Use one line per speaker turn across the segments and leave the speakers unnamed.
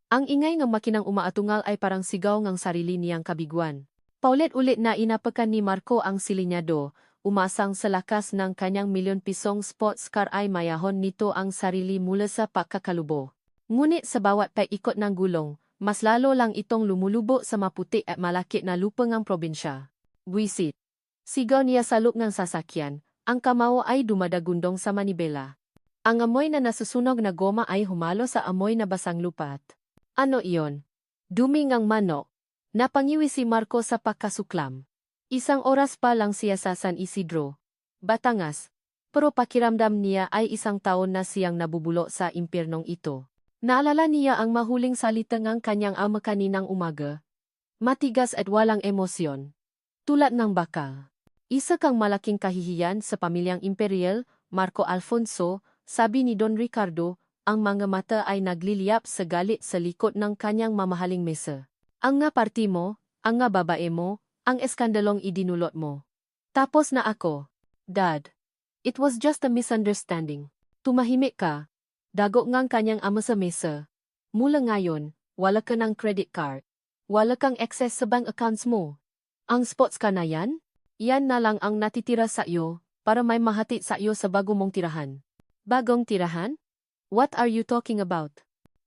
Ang ingay ng makinang umaatungal ay parang sigaw ng sarili niyang kabiguan. Paulit-ulit na inapakan ni Marco ang silinyado, umasang sa lakas ng kanyang milyon-pisong sports car ay mayahon nito ang sarili mula sa pagkakalubo. Ngunit sa bawat paikot ng gulong, mas lalo lang itong lumulubo sa maputi at malakit na lupangang probinsya. Buwisit. Sigaw niya sa loob ng sasakyan, ang kamao ay dumadagundong sa manibela. Ang amoy na nasusunog na goma ay humalo sa amoy na basang lupat. Ano iyon? Dumi ngang manok. Napangiwi si Marco sa pagkasuklam. Isang oras pa lang siya sa San Isidro, Batangas. Pero pakiramdam niya ay isang taon na siyang nabubulo sa impyernong ito. Naalala niya ang mahuling salita ng kanyang ama kaninang umaga. Matigas at walang emosyon. Tulad ng bakal. Isa kang malaking kahihiyan sa pamilyang imperial, Marco Alfonso, sabi ni Don Ricardo. Ang mga mata ay nagliliyap sa galit sa likod ng kanyang mamahaling mesa. Ang nga party mo, ang nga babae mo, ang eskandalong idinulot mo. Tapos na ako. Dad. It was just a misunderstanding. Tumahimik ka. Dago ngang kanyang ama sa mesa. Mula ngayon, wala ka ng credit card. Wala kang access sa bank accounts mo. Ang sports ka na yan? Yan na lang ang natitira sa iyo, para may mahati sa iyo sa bago mong tirahan. Bagong tirahan? What are you talking about?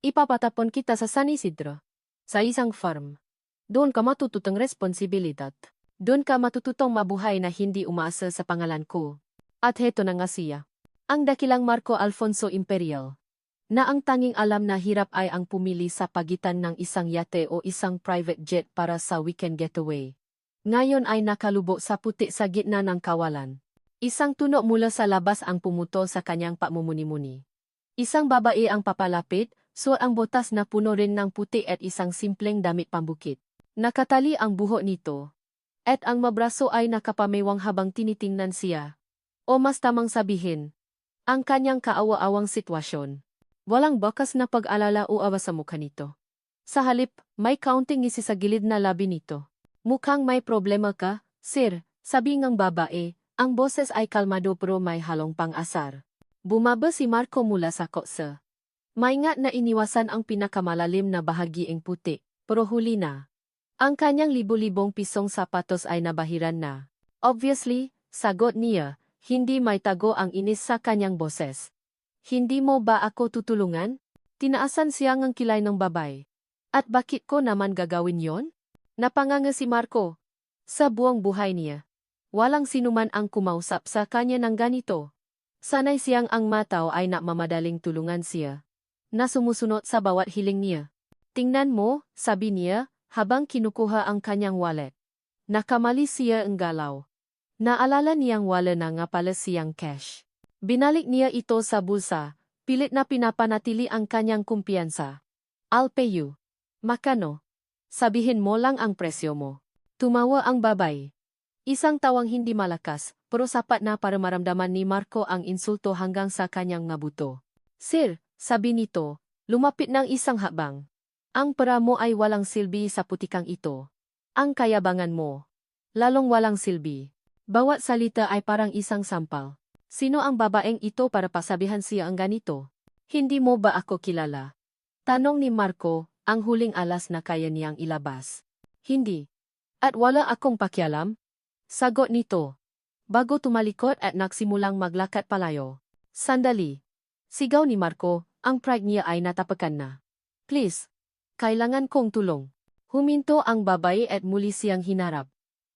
Ipapatapon kita sa San Isidro. Sa isang farm. Doon ka matututong responsibilidad. Doon ka matututong mabuhay na hindi umaasa sa pangalan ko. At heto na nga siya. Ang dakilang Marco Alfonso Imperial. Na ang tanging alam na hirap ay ang pumili sa pagitan ng isang yate o isang private jet para sa weekend getaway. Ngayon ay nakalubo sa puti sa gitna ng kawalan. Isang tuno mula sa labas ang pumuto sa kanyang pamumuni-muni. Isang babae ang papalapit, suot ang botas na puno rin ng puti at isang simpleng damit pambukit. Nakatali ang buhok nito. At ang mabraso ay nakapamewang habang tinitingnan siya. O mas tamang sabihin, ang kanyang kaawa-awang sitwasyon. Walang bakas na pag-alala o awa sa mukha nito. Sa halip, may kaunting ngisi sa gilid na labi nito. Mukhang may problema ka, sir, sabi ng babae, ang boses ay kalmado pero may halong pang-asar. Bumaba si Marco mula sa kotse. Maingat na iniwasan ang pinakamalalim na bahagiing puti, pero huli na. Ang kanyang libo-libong pisong sapatos ay nabahiran na. Obviously, sagot niya, hindi may tago ang inis sa kanyang boses. Hindi mo ba ako tutulungan? Tinaasan siya ng kilay ng babay. At bakit ko naman gagawin yon? Napanganga si Marco. Sa buong buhay niya, walang sinuman ang kumausap sa kanya ng ganito. Sanay siyang ang mataw ay namamadaling tulungan siya. Na sumusunod sa bawat hiling niya. Tingnan mo, sabi niya, habang kinukuha ang kanyang wallet. Nakamali siya ang galaw. Naalala niyang wala na nga pala siyang cash. Binalik niya ito sa bulsa, pilit na pinapanatili ang kanyang kumpiyansa. I'll pay you. Makano? Sabihin mo lang ang presyo mo. Tumawa ang babay. Isang tawang hindi malakas, pero sapat na para maramdaman ni Marco ang insulto hanggang sa kanyang ngabuto. Sir, sabi nito, lumapit ng isang habang. Ang pera mo ay walang silbi sa putikang ito. Ang kayabangan mo, lalong walang silbi. Bawat salita ay parang isang sampal. Sino ang babaeng ito para pasabihan siya ang ganito? Hindi mo ba ako kilala? Tanong ni Marco, ang huling alas na kaya niyang ilabas. Hindi. At wala akong pakialam? Sagot nito. Bago tumalikod at nagsimulang maglakad palayo. Sandali. Sigaw ni Marco, ang pride niya ay natapakan na. Please. Kailangan kong tulong. Huminto ang babae at muli siyang hinarap.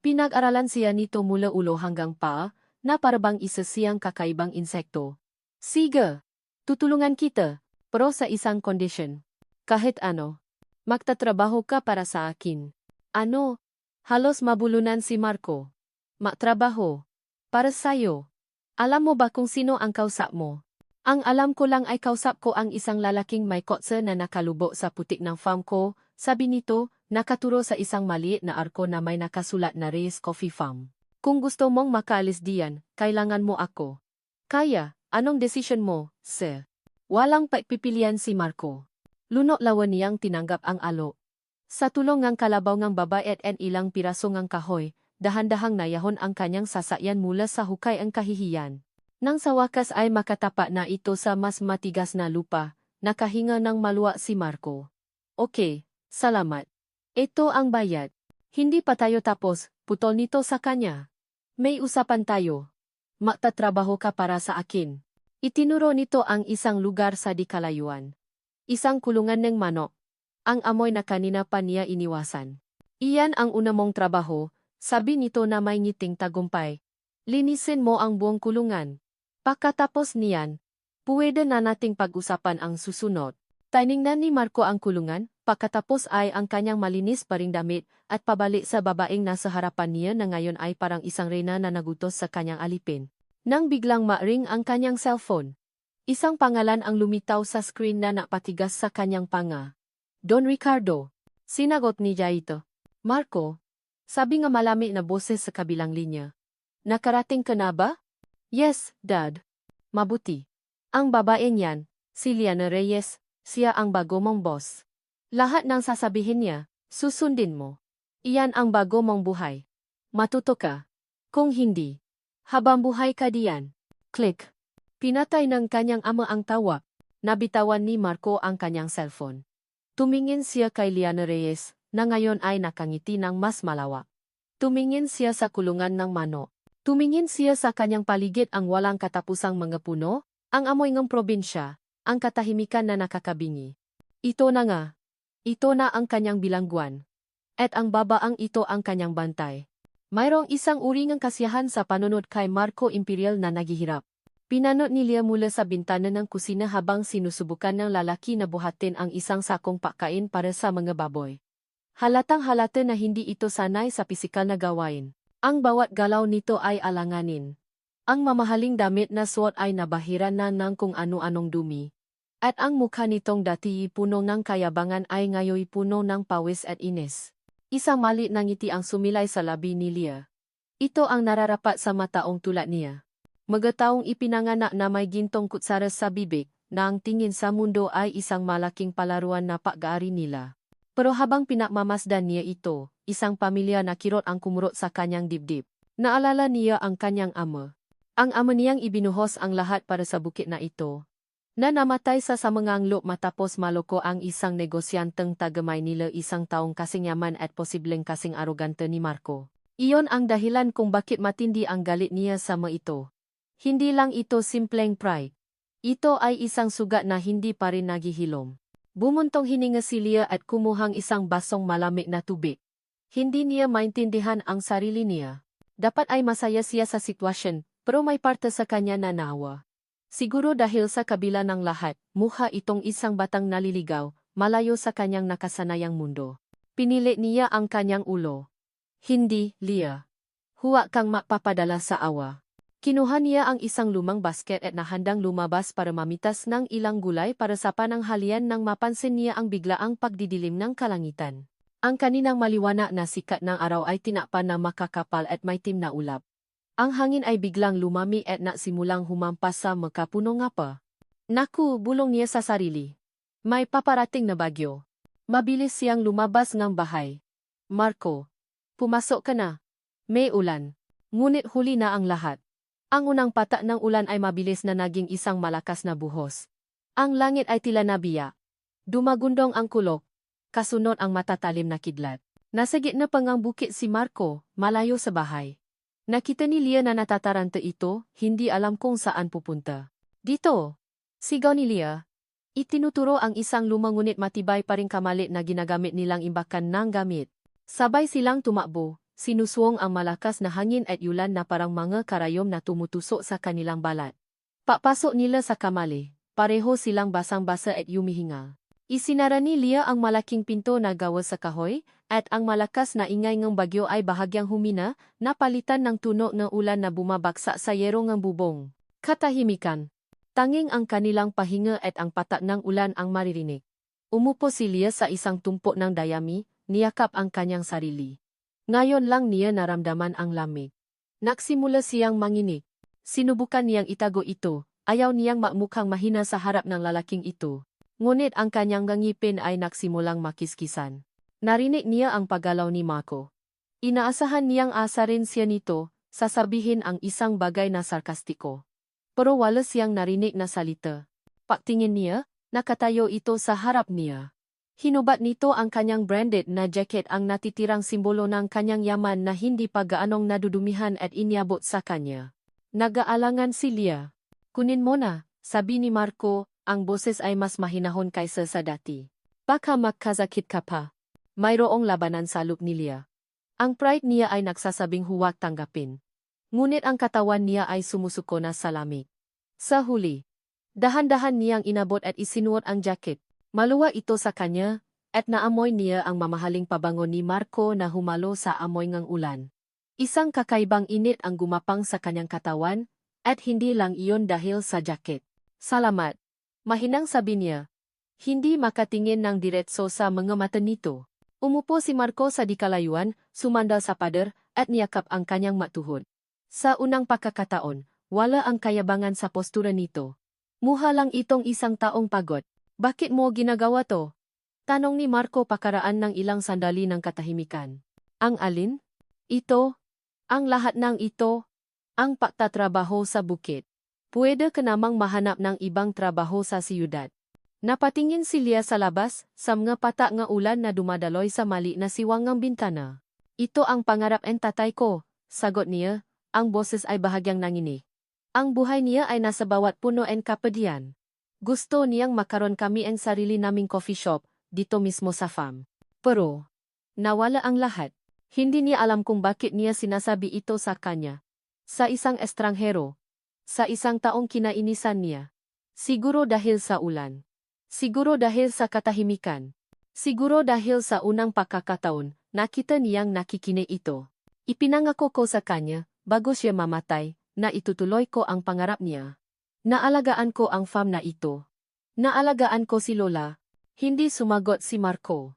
Pinag-aralan siya nito mula ulo hanggang paa, na parabang isa siyang kakaibang insekto. Sige. Tutulungan kita, pero sa isang condition. Kahit ano. Magtatrabaho ka para sa akin. Ano? Halos mabulunan si Marco. Magtrabaho. Para sa'yo. Alam mo ba kung sino ang kausap mo? Ang alam ko lang ay kausap ko ang isang lalaking may kotse na nakalubo sa putik ng farm ko, sabi nito, nakaturo sa isang maliit na arko na may nakasulat na Reyes Coffee Farm. Kung gusto mong makaalis diyan, kailangan mo ako. Kaya, anong desisyon mo, sir? Walang pagpipilian si Marco. Lunok-lawan niyang tinanggap ang alo. Sa tulong ng kalabaw ng babae at ilang piraso ng kahoy, dahan-dahang nayahon ang kanyang sasakyan mula sa hukay ang kahihiyan. Nang sa wakas ay makatapa na ito sa mas matigas na lupa, nakahinga ng maluwa si Marco. Okay, salamat. Ito ang bayad. Hindi pa tayo tapos, putol nito sa kanya. May usapan tayo. Magtatrabaho ka para sa akin. Itinuro nito ang isang lugar sa di kalayuan. Isang kulungan ng manok. Ang amoy na kanina pa niya iniwasan. Iyan ang una mong trabaho, sabi nito na may ngiting tagumpay. Linisin mo ang buong kulungan. Pagkatapos niyan, puwede na nating pag-usapan ang susunod. Tiningnan ni Marco ang kulungan, pagkatapos ay ang kanyang malinis pa ring damit at pabalik sa babaeng nasa harapan niya na ngayon ay parang isang reyna na nagutos sa kanyang alipin. Nang biglang ma-ring ang kanyang cellphone. Isang pangalan ang lumitaw sa screen na napatigas sa kanyang panga. Don Ricardo. Sinagot ni Jaito. Marco. Sabi nga malami na boses sa kabilang linya. Nakarating ka na ba? Yes, Dad. Mabuti. Ang babae niyan, si Liana Reyes, siya ang bago mong boss. Lahat ng sasabihin niya, susundin mo. Iyan ang bago mong buhay. Matuto ka. Kung hindi, habang buhay ka diyan. Click. Pinatay ng kanyang ama ang tawa. Nabitawan ni Marco ang kanyang cellphone. Tumingin siya kay Liana Reyes, na ngayon ay nakangiti ng mas malawak. Tumingin siya sa kulungan ng manok. Tumingin siya sa kanyang paligid ang walang katapusang mga puno, ang amoy ng probinsya, ang katahimikan na nakakabingi. Ito na nga. Ito na ang kanyang bilangguan. At ang babaang ito ang kanyang bantay. Mayroong isang uri ng kasiyahan sa panunod kay Marco Imperial na naghihirap. Pinanot ni Lia mula sa bintana ng kusina habang sinusubukan ng lalaki na buhatin ang isang sakong pagkain para sa mga baboy. Halatang halata na hindi ito sanay sa pisikal na gawain. Ang bawat galaw nito ay alanganin. Ang mamahaling damit na suot ay nabahiran na ng kung ano-anong dumi. At ang mukha nitong dati puno ng kayabangan ay ngayon puno ng pawis at inis. Isang maliit na ngiti ang sumilay sa labi ni Lia. Ito ang nararapat sa mataong tulad niya. Magataong ipinanganak na may gintong kutsara sa bibig, na ang tingin sa mundo ay isang malaking palaruan na pag-aari nila. Pero habang pinakmamasdan niya ito, isang pamilya na kirot ang kumurot sa kanyang dibdib. Naalala niya ang kanyang ama. Ang ama niyang ibinuhos ang lahat para sa bukit na ito. Na namatay sa samanganglo matapos maloko ang isang negosyanteng tagamay nila isang taong kasing yaman at posibleng kasing arogante ni Marco. Iyon ang dahilan kung bakit matindi ang galit niya sa mga ito. Hindi lang ito simpleng pride. Ito ay isang sugat na hindi pa rin naghihilom. Bumuntong hininga si Lia at kumuhang isang basong malamig na tubig. Hindi niya maintindihan ang sarili niya. Dapat ay masaya siya sa sitwasyon, pero may parte sa kanya na nawa. Siguro dahil sa kabila ng lahat, mukha itong isang batang naliligaw, malayo sa kanyang nakasanayang mundo. Pinili niya ang kanyang ulo. Hindi, Lia. Huwag kang mapapadala sa awa. Kinuha niya ang isang lumang basket at nahandang lumabas para mamitas ng ilang gulay para sa pananghalian nang mapansin niya ang biglaang pagdidilim ng kalangitan. Ang kaninang maliwanag na sikat ng araw ay tinakpan na makakapal at maitim na ulap. Ang hangin ay biglang lumami at nasimulang humampas sa makapuno nga pa. Naku, bulong niya sa sarili. May paparating na bagyo. Mabilis siyang lumabas ng bahay. Marco, pumasok ka na. May ulan. Ngunit huli na ang lahat. Ang unang patak ng ulan ay mabilis na naging isang malakas na buhos. Ang langit ay tila nabiyak. Dumagundong ang kulok. Kasunod ang matatalim na kidlat. Nasa gitna pa ngang bukit si Marco, malayo sa bahay. Nakita ni Lia na natataranta ito, hindi alam kung saan pupunta. Dito! Sigaw ni Lia. Itinuturo ang isang lumang ngunit matibay pa ring kamalit na ginagamit nilang imbakan ng gamit. Sabay silang tumakbo. Sinuswong ang malakas na hangin at ulan na parang mga karayom na tumutusok sa kanilang balat. Papasok nila sa kamali, pareho silang basang-basa at yumihingal. Isinara ni Lia ang malaking pinto na gawa sa kahoy, at ang malakas na ingay ng bagyo ay bahagyang humina, napalitan ng tunog ng ulan na bumabagsak sa yero ng bubong. Katahimikan. Tanging ang kanilang pahinga at ang patak ng ulan ang maririnig. Umupo si Lia sa isang tumpok ng dayami, niyakap ang kanyang sarili. Ngayon lang niya naramdaman ang lamig. Nagsimula siyang manginig. Sinubukan niyang itago ito, ayaw niyang magmukhang mahina sa harap ng lalaking ito. Ngunit ang kanyang ngipin ay nagsimulang makiskisan. Narinig niya ang paggalaw ni Marco. Inaasahan niyang asarin siya nito, sasabihin ang isang bagay na sarkastiko. Pero wala siyang narinig na salita. Pagtingin niya, nakatayo ito sa harap niya. Hinubat nito ang kanyang branded na jacket ang natitirang simbolo ng kanyang yaman na hindi pa gaanong nadudumihan at inyabot sa kanya. Nag-aalangan si Lia. Kunin mo na, sabi ni Marco, ang boses ay mas mahinahon kaysa sa dati. Baka magkasakit ka pa. Mayroong labanan sa loop ni Lia. Ang pride niya ay nagsasabing huwag tanggapin. Ngunit ang katawan niya ay sumusuko na sa lamig. Sa huli, dahan-dahan niyang inabot at isinuot ang jacket. Maluwa ito sa kanya, at naamoy niya ang mamahaling pabango ni Marco na humalo sa amoy ng ulan. Isang kakaibang init ang gumapang sa kanyang katawan, at hindi lang iyon dahil sa jacket. Salamat. Mahinang sabi niya. Hindi makatingin ng diretso sa mga mata nito. Umupo si Marco sa dikalayuan, sumandal sa pader, at niyakap ang kanyang matuhod. Sa unang pagkakataon, wala ang kayabangan sa postura nito. Muha lang itong isang taong pagod. Bakit mo ginagawa to? Tanong ni Marco pakaraan ng ilang sandali ng katahimikan. Ang alin? Ito? Ang lahat ng ito? Ang pagtatrabaho sa bukid. Pwede ka namang mahanap ng ibang trabaho sa siyudad. Napatingin si Lia sa labas, sa mga pata nga ulan na dumadaloy sa mali na siwang ng bintana. Ito ang pangarap en tatay ko, sagot niya, ang boses ay bahagyang nanginig. Ang buhay niya ay nasa bawat puno en kapedian. Gusto niyang makaroon kami ang sarili naming coffee shop, dito mismo sa farm. Pero, nawala ang lahat. Hindi niya alam kung bakit niya sinasabi ito sa kanya. Sa isang estranghero. Sa isang taong kinainisan niya. Siguro dahil sa ulan. Siguro dahil sa katahimikan. Siguro dahil sa unang pagkakataon, nakita niyang nakikinig ito. Ipinangako ko sa kanya, bago siya mamatay, na itutuloy ko ang pangarap niya. Naalagaan ko ang farm na ito. Naalagaan ko si Lola. Hindi sumagot si Marco.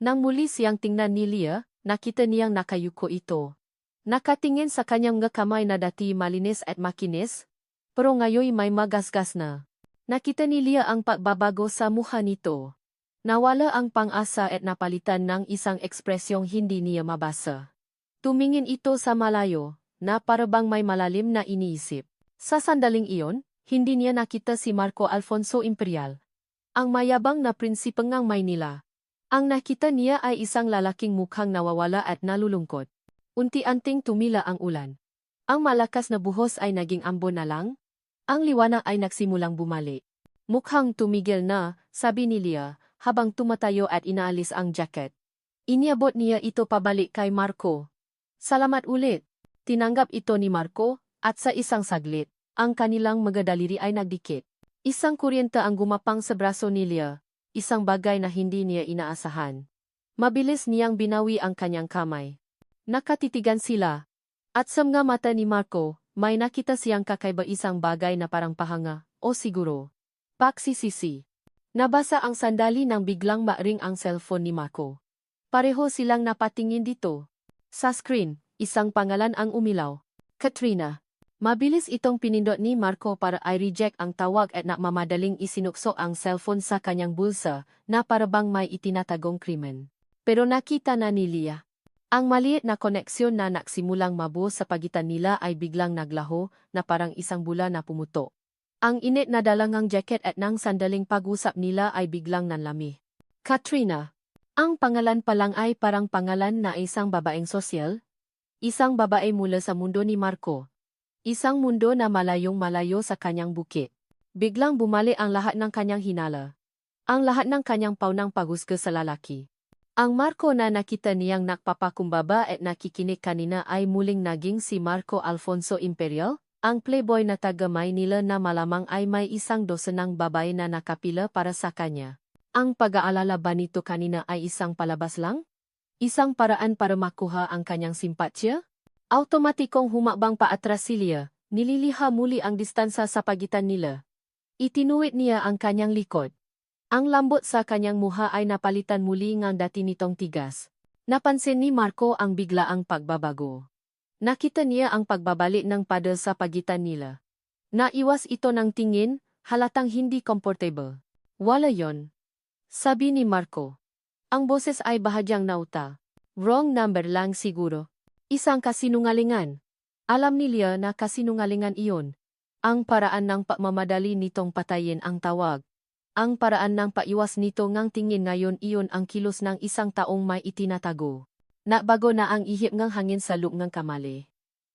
Nang muli siyang tingnan ni Lia, nakita niyang nakayuko ito. Nakatingin sa kanyang mga kamay na dati malinis at makinis, pero ngayon may magasgas na. Nakita ni Lia ang pagbabago sa mukha nito. Nawala ang pang-asa at napalitan ng isang ekspresyong hindi niya mabasa. Tumingin ito sa malayo, na parabang may malalim na iniisip. Sa sandaling iyon, hindi niya nakita si Marco Alfonso Imperial. Ang mayabang na prinsipe ng Maynila. Ang nakita niya ay isang lalaking mukhang nawawala at nalulungkot. Unti-anting tumila ang ulan. Ang malakas na buhos ay naging ambon na lang. Ang liwanag ay nagsimulang bumalik. Mukhang tumigil na, sabi ni Lia, habang tumatayo at inaalis ang jacket. Iniabot niya ito pabalik kay Marco. Salamat ulit. Tinanggap ito ni Marco, at sa isang saglit, ang kanilang mga daliri ay nagdikit. Isang kuryente ang gumapang sa braso ni Lia, isang bagay na hindi niya inaasahan. Mabilis niyang binawi ang kanyang kamay. Nakatitigan sila. At sa mga mata ni Marco, may nakita siyang kakaiba isang bagay na parang pahanga, o siguro, paksisisi. Nabasa ang sandali nang biglang ma-ring ang cellphone ni Marco. Pareho silang napatingin dito. Sa screen, isang pangalan ang umilaw. Katrina. Mabilis itong pinindot ni Marco para i-reject ang tawag at namamadaling isinukso ang cellphone sa kanyang bulsa na parabang may itinatagong krimen. Pero nakita na ni Lia. Ang maliit na koneksyon na nagsimulang mabuo sa pagitan nila ay biglang naglaho na parang isang bula na pumuto. Ang init na dalangang jacket at nang sandaling pag-usap nila ay biglang nanlami. Katrina. Ang pangalan pa lang ay parang pangalan na isang babaeng sosyal. Isang babae mula sa mundo ni Marco. Isang mundo na malayong-malayo sa kanyang bukid. Biglang bumalik ang lahat ng kanyang hinala. Ang lahat ng kanyang paunang paghusga sa lalaki. Ang Marco na nakita niyang nagpapakumbaba at nakikinig kanina ay muling naging si Marco Alfonso Imperial, ang playboy na taga Maynila na malamang ay may isang dosenang babae na nakapila para sa kanya. Ang pag-aalala ba nito kanina ay isang palabas lang? Isang paraan para makuha ang kanyang simpatsya? Automatikong humabang paatras si Lia, nililiha muli ang distansa sa pagitan nila. Itinuwid niya ang kanyang likod. Ang lambot sa kanyang muha ay napalitan muli ng dati nitong tigas. Napansin ni Marco ang biglaang pagbabago. Nakita niya ang pagbabalik ng paddle sa pagitan nila. Naiwas ito ng tingin, halatang hindi comfortable. Wala yon, sabi ni Marco. Ang boses ay bahagyang nauta. Wrong number lang siguro. Isang kasinungalingan. Alam ni Lia na kasinungalingan iyon. Ang paraan ng pagmamadali nitong patayin ang tawag. Ang paraan ng paiwas nito ngang tingin ngayon iyon ang kilos ng isang taong may itinatago. Nabago na ang ihip ngang hangin sa loob ng kamali.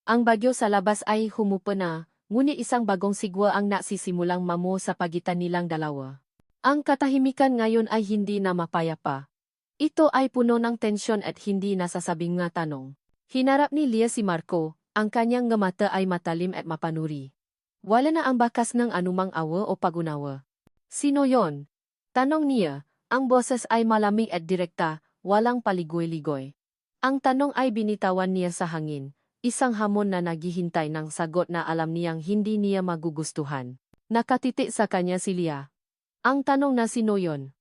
Ang bagyo sa labas ay humupa na, ngunit isang bagong sigwa ang nagsisimulang mamo sa pagitan nilang dalawa. Ang katahimikan ngayon ay hindi na mapayapa. Ito ay puno ng tensyon at hindi nasasabing nga tanong. Hinarap ni Leah si Marco, ang kanyang nga mata ay matalim at mapanuri. Wala na ang bakas ng anumang awa o pagunawa. Sino yon? Tanong niya, ang boses ay malamig at direkta, walang paligoy-ligoy. Ang tanong ay binitawan niya sa hangin, isang hamon na naghihintay ng sagot na alam niyang hindi niya magugustuhan. Nakatitik sa kanya si Leah. Ang tanong na sino yon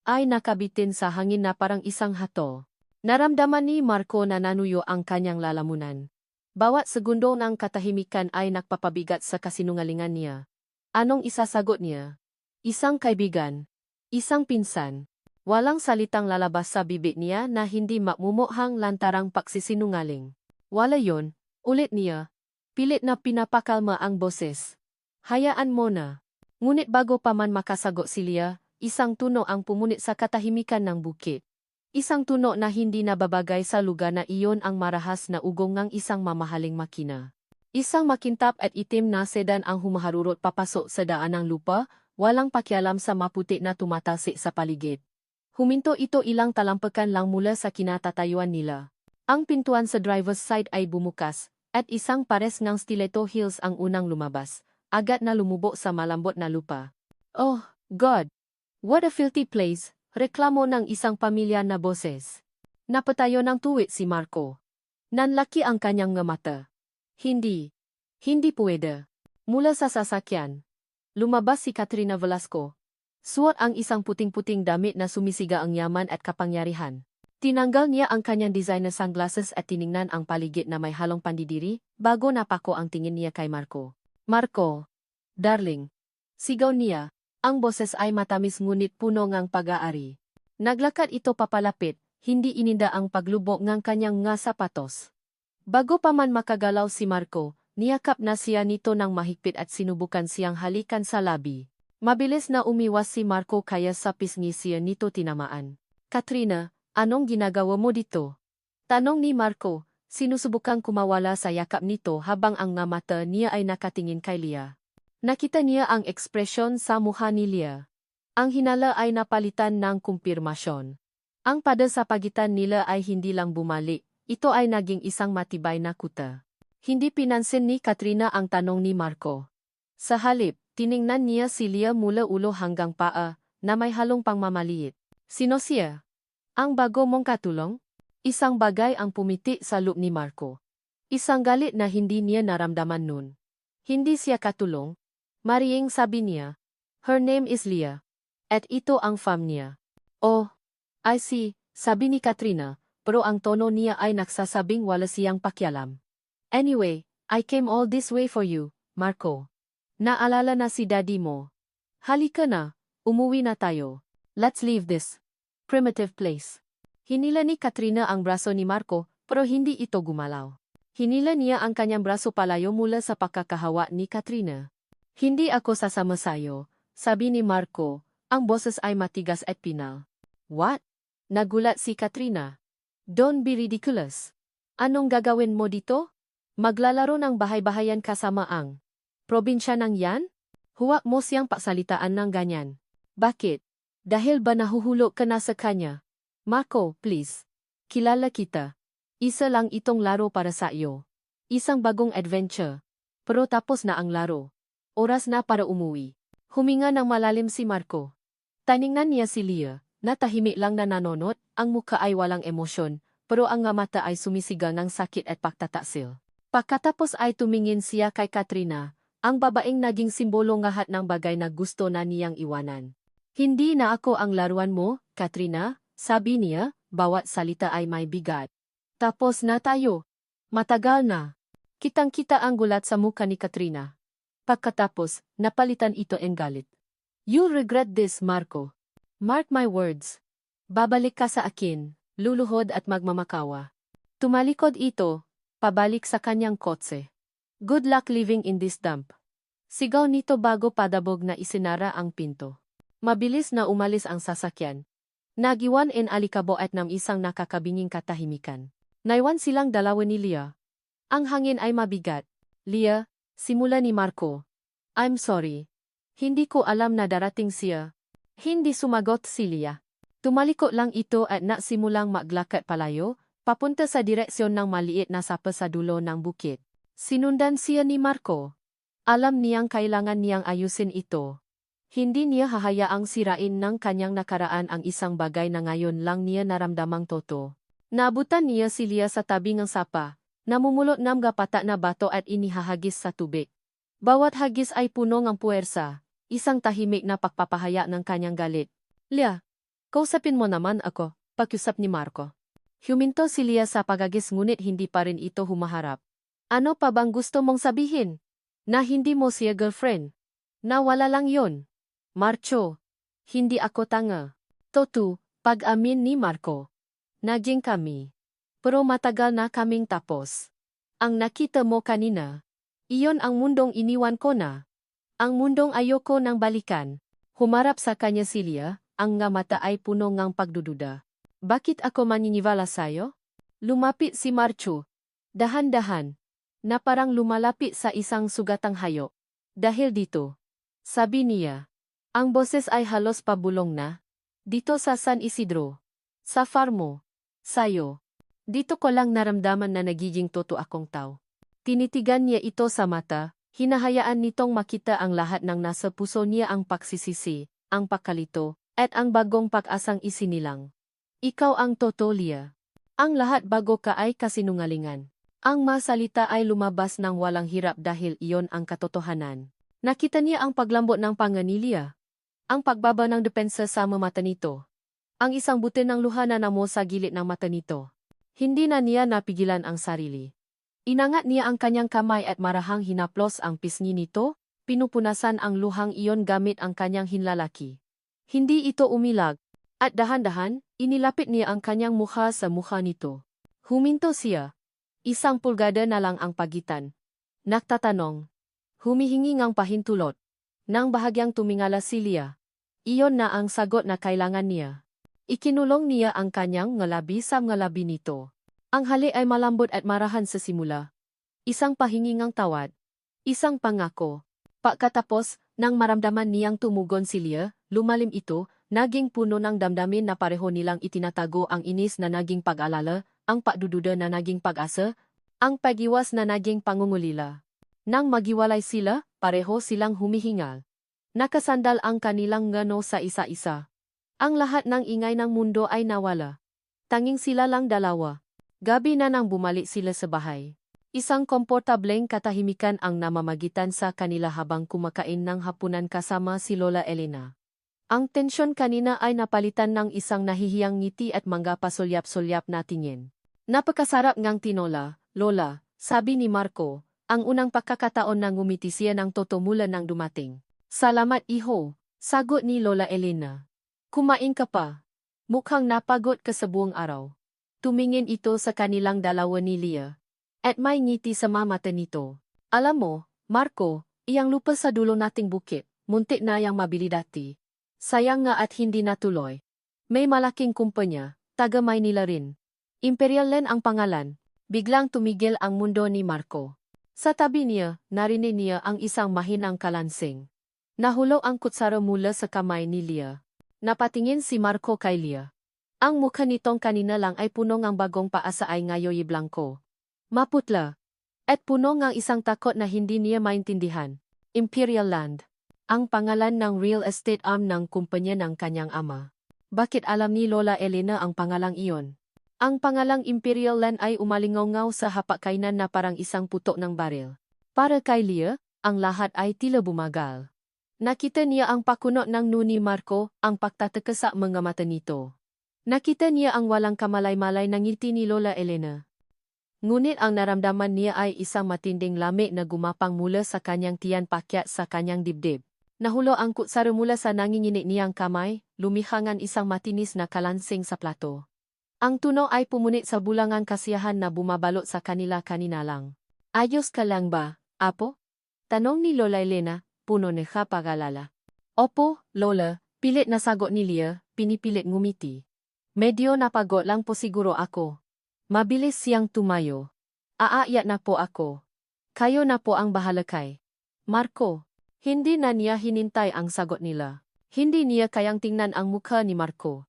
ay nakabitin sa hangin na parang isang hatol. Naramdaman ni Marco na nanuyo ang kanyang lalamunan. Bawat segundo ng katahimikan ay nagpapabigat sa kasinungalingan niya. Anong isasagot niya? Isang kaibigan. Isang pinsan. Walang salitang lalabas sa bibig niya na hindi magmumukhang lantarang pagsisinungaling. Wala yon, ulit niya. Pilit na pinapakalma ang boses. Hayaan mo na. Ngunit bago pa man makasagot si Leah, isang tunog ang pumunit sa katahimikan ng bukit. Isang tunog na hindi nababagay sa lugar na iyon ang marahas na ugong ng isang mamahaling makina. Isang makintab at itim na sedan ang humaharurot papasok sa daan ng lupa, walang pakialam sa maputi na tumatalsik sa paligid. Huminto ito ilang talampakan lang mula sa kinatatayuan nila. Ang pintuan sa driver's side ay bumukas, at isang pares ng stiletto heels ang unang lumabas. Agad na lumubo sa malambot na lupa. Oh, God! What a filthy place! Reklamo ng isang pamilya na boses. Napatayo ng tuwid si Marco. Nanlaki ang kanyang nga mata. Hindi. Hindi pwede. Mula sa sasakyan. Lumabas si Katrina Velasco. Suot ang isang puting-puting damit na sumisiga ang yaman at kapangyarihan. Tinanggal niya ang kanyang designer sunglasses at tiningnan ang paligid na may halong pandidiri, bago napako ang tingin niya kay Marco. Marco. Darling. Sigaw niya. Ang boses ay matamis ngunit puno ngang pag-aari. Naglakad ito papalapit, hindi ininda ang paglubok ng kanyang nga sapatos. Bago pa man makagalaw si Marco, niyakap na siya nito ng mahigpit at sinubukan siyang halikan sa labi. Mabilis na umiwas si Marco kaya sa pisngi siya nito tinamaan. Katrina, anong ginagawa mo dito? Tanong ni Marco, sinusubukang kumawala sa yakap nito habang ang nga mata niya ay nakatingin kay Leah. Nakita niya ang ekspresyon sa mukha ni Leah. Ang hinala ay napalitan ng kumpirmasyon. Ang pada sa pagitan nila ay hindi lang bumalik, ito ay naging isang matibay na kuta. Hindi pinansin ni Katrina ang tanong ni Marco. Sa halip, tiningnan niya si Leah mula ulo hanggang paa, na may halong pangmamaliit. Sino siya? Ang bago mong katulong? Isang bagay ang pumiti sa loob ni Marco. Isang galit na hindi niya naramdaman nun. Hindi siya katulong. Mariying sabi niya. Her name is Leah. At ito ang fam niya. Oh, I see, sabi ni Katrina, pero ang tono niya ay nagsasabing wala siyang pakialam. Anyway, I came all this way for you, Marco. Naalala na si daddy mo. Halika na, umuwi na tayo. Let's leave this primitive place. Hinila ni Katrina ang braso ni Marco, pero hindi ito gumalaw. Hinila niya ang kanyang braso palayo mula sa pagkakahawa ni Katrina. Hindi ako sasama sayo, sabi ni Marco, ang boses ay matigas at pinal. What? Nagulat si Katrina. Don't be ridiculous. Anong gagawin mo dito? Maglalaro ng bahay-bahayan kasama ang probinsya ng yan? Huwag mo siyang paksalitaan ng ganyan. Bakit? Dahil ba nahuhulog ka na sa kanya? Marco, please. Kilala kita. Isa lang itong laro para sa iyo. Isang bagong adventure. Pero tapos na ang laro. Oras na para umuwi. Huminga ng malalim si Marco. Tiningnan niya si Leah, na tahimik lang na nanonot, ang mukha ay walang emosyon, pero ang nga mata ay sumisigaw ng sakit at pagtataksil. Pagkatapos ay tumingin siya kay Katrina, ang babaeng naging simbolo lahat ng bagay na gusto na niyang iwanan. Hindi na ako ang laruan mo, Katrina, sabi niya, bawat salita ay may bigat. Tapos na tayo. Matagal na. Kitang-kita ang gulat sa mukha ni Katrina. Pagkatapos, napalitan ito ng galit. You'll regret this, Marco. Mark my words. Babalik ka sa akin, luluhod at magmamakawa. Tumalikod ito, pabalik sa kanyang kotse. Good luck living in this dump. Sigaw nito bago padabog na isinara ang pinto. Mabilis na umalis ang sasakyan. Nagiwan en alikabo at ng isang nakakabinging katahimikan. Naiwan silang dalawa ni Leah. Ang hangin ay mabigat. Leah, simula ni Marco. I'm sorry. Hindi ko alam na darating siya. Hindi sumagot si Leah. Tumaliko lang ito at nasimulang maglakad palayo, papunta sa direksyon ng maliit na sapa sa dulo ng bukit. Sinundan siya ni Marco. Alam niyang kailangan niyang ayusin ito. Hindi niya hahayaang sirain ng kanyang nakaraan ang isang bagay na ngayon lang niya naramdamang toto. Naabutan niya si Leah sa tabi ng sapa, namumulot ng gapata na bato at inihahagis sa tubig. Bawat hagis ay puno ng puwersa, isang tahimik na pagpapahaya ng kanyang galit. Leah, kausapin mo naman ako, pakiusap ni Marco. Huminto si Leah sa pagagis ngunit hindi pa rin ito humaharap. Ano pa bang gusto mong sabihin? Na hindi mo siya girlfriend? Na wala lang yon? Marco, hindi ako tanga. Toto, pag-amin ni Marco. Naging kami. Pero matagal na kaming tapos. Ang nakita mo kanina, iyon ang mundong iniwan ko na. Ang mundong ayoko nang balikan. Humarap sa kanya si Leah, ang nga mata ay puno ngang pagdududa. Bakit ako maniniwala sa'yo? Lumapit si Marco. Dahan-dahan. Na parang lumalapit sa isang sugatang hayop. Dahil dito, sabi niya, ang boses ay halos pabulong na. Dito sa San Isidro. Sa farm mo. Sayo. Dito ko lang naramdaman na nagiging totoo akong tao. Tinitigan niya ito sa mata, hinahayaan nitong makita ang lahat ng nasa puso niya, ang pagsisisi, ang pagkalito, at ang bagong pag-asang isinilang. Ikaw ang totoo, Leah. Ang lahat bago ka ay kasinungalingan. Ang masalita ay lumabas ng walang hirap dahil iyon ang katotohanan. Nakita niya ang paglambot ng panga ni Leah. Ang pagbaba ng depensa sa mata nito. Ang isang butil ng luha na namo sa gilid ng mata nito. Hindi na niya napigilan ang sarili. Inangat niya ang kanyang kamay at marahang hinaplos ang pisngi nito, pinupunasan ang luhang iyon gamit ang kanyang hinlalaki. Hindi ito umilag, at dahan-dahan, inilapit niya ang kanyang mukha sa mukha nito. Huminto siya. 1 pulgada na lang ang pagitan. Nagtatanong. Humihingi ngang pahintulot. Nang bahagyang tumingala si Leah. Iyon na ang sagot na kailangan niya. Ikinulong niya ang kanyang ngalabi sa ngalabi nito. Ang halik ay malambot at marahan sa simula. Isang pahingingang tawad. Isang pangako. Pagkatapos, nang maramdaman niyang tumugon si Leah, lumalim ito, naging puno ng damdamin na pareho nilang itinatago, ang inis na naging pag-alala, ang pagdududa na naging pag-asa, ang pag-iwas na naging pangungulila. Nang magiwalay sila, pareho silang humihingal. Nakasandal ang kanilang ngano sa isa-isa. Ang lahat ng ingay ng mundo ay nawala. Tanging sila lang dalawa. Gabi na nang bumalik sila sa bahay. Isang komportableng katahimikan ang namamagitan sa kanila habang kumakain ng hapunan kasama si Lola Elena. Ang tensyon kanina ay napalitan ng isang nahihiyang ngiti at mangga pasulyap-sulyap na tingin. Napakasarap ngang tinola, Lola, sabi ni Marco, ang unang pagkakataon na ngumiti siya ng toto mula nang dumating. Salamat iho, sagot ni Lola Elena. Kumain ka pa. Mukhang napagod ka sa buong araw. Tumingin ito sa kanilang dalawa ni Leah. At may ngiti sa mata nito. Alam mo, Marco, iyang lupa sa dulo nating bukit, muntik na yang mabili dati. Sayang nga at hindi natuloy. May malaking kumpanya, taga Maynila rin. Imperial Land ang pangalan. Biglang tumigil ang mundo ni Marco. Sa tabi niya, narinig niya ang isang mahinang kalansing. Nahulog ang kutsara mula sa kamay ni Leah. Napatingin si Marco kay Leah. Ang mukha nitong kanina lang ay puno ng bagong paasa ay ngayoy blanco. Maputla. At puno ng isang takot na hindi niya maintindihan. Imperial Land. Ang pangalan ng real estate arm ng kumpanya ng kanyang ama. Bakit alam ni Lola Elena ang pangalang iyon? Ang pangalang Imperial Land ay umalingaw sa hapakainan na parang isang putok ng baril. Para kay Leah, ang lahat ay tila bumagal. Nakita niya ang pakunot ng nuni Marco, ang pagtataka sa mga mata nito. Nakita niya ang walang kamalay-malay na ngiti ni Lola Elena. Ngunit ang naramdaman niya ay isang matinding lamig na gumapang mula sa kanyang tiyan pakyat sa kanyang dibdib. Nahulo ang kutsara mula sa nanginginig niyang kamay, lumihangan isang matinis na kalansing sa plato. Ang tunog ay pumunit sa bulangang kasiyahan na bumabalot sa kanila kanina lang. Ayos ka lang ba, apo? Tanong ni Lola Elena, puno ng pag-alala. Opo, Lola, Pilit na sagot ni Leah, pinipilit ngumiti. Medyo napagod lang po siguro ako. Mabilis siyang tumayo. Aayat na po ako. Kayo na po ang bahala kay Marco. Hindi na niya hinintay ang sagot nila. Hindi niya kayang tingnan ang mukha ni Marco.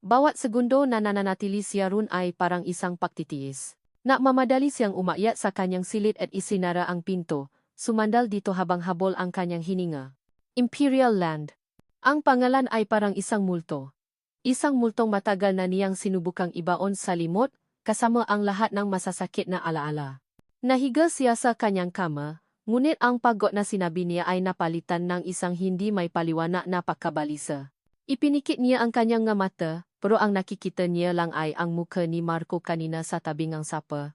Bawat segundo na nananatili siya ron ay parang isang pagtitiis. Mamadali siyang umakyat sa kanyang silid at isinara ang pinto, sumandal dito habang habol ang kanyang hininga. Imperial Land. Ang pangalan ay parang isang multo. Isang multong matagal na niyang sinubukang ibaon sa limot, kasama ang lahat ng masasakit na alaala. Nahiga siya sa kanyang kama, ngunit ang pagod na sinabi niya ay napalitan ng isang hindi may paliwanag na pagkabalisa. Ipinikit niya ang kanyang mata, pero ang nakikita niya lang ay ang mukha ni Marco kanina sa tabi ng sapa.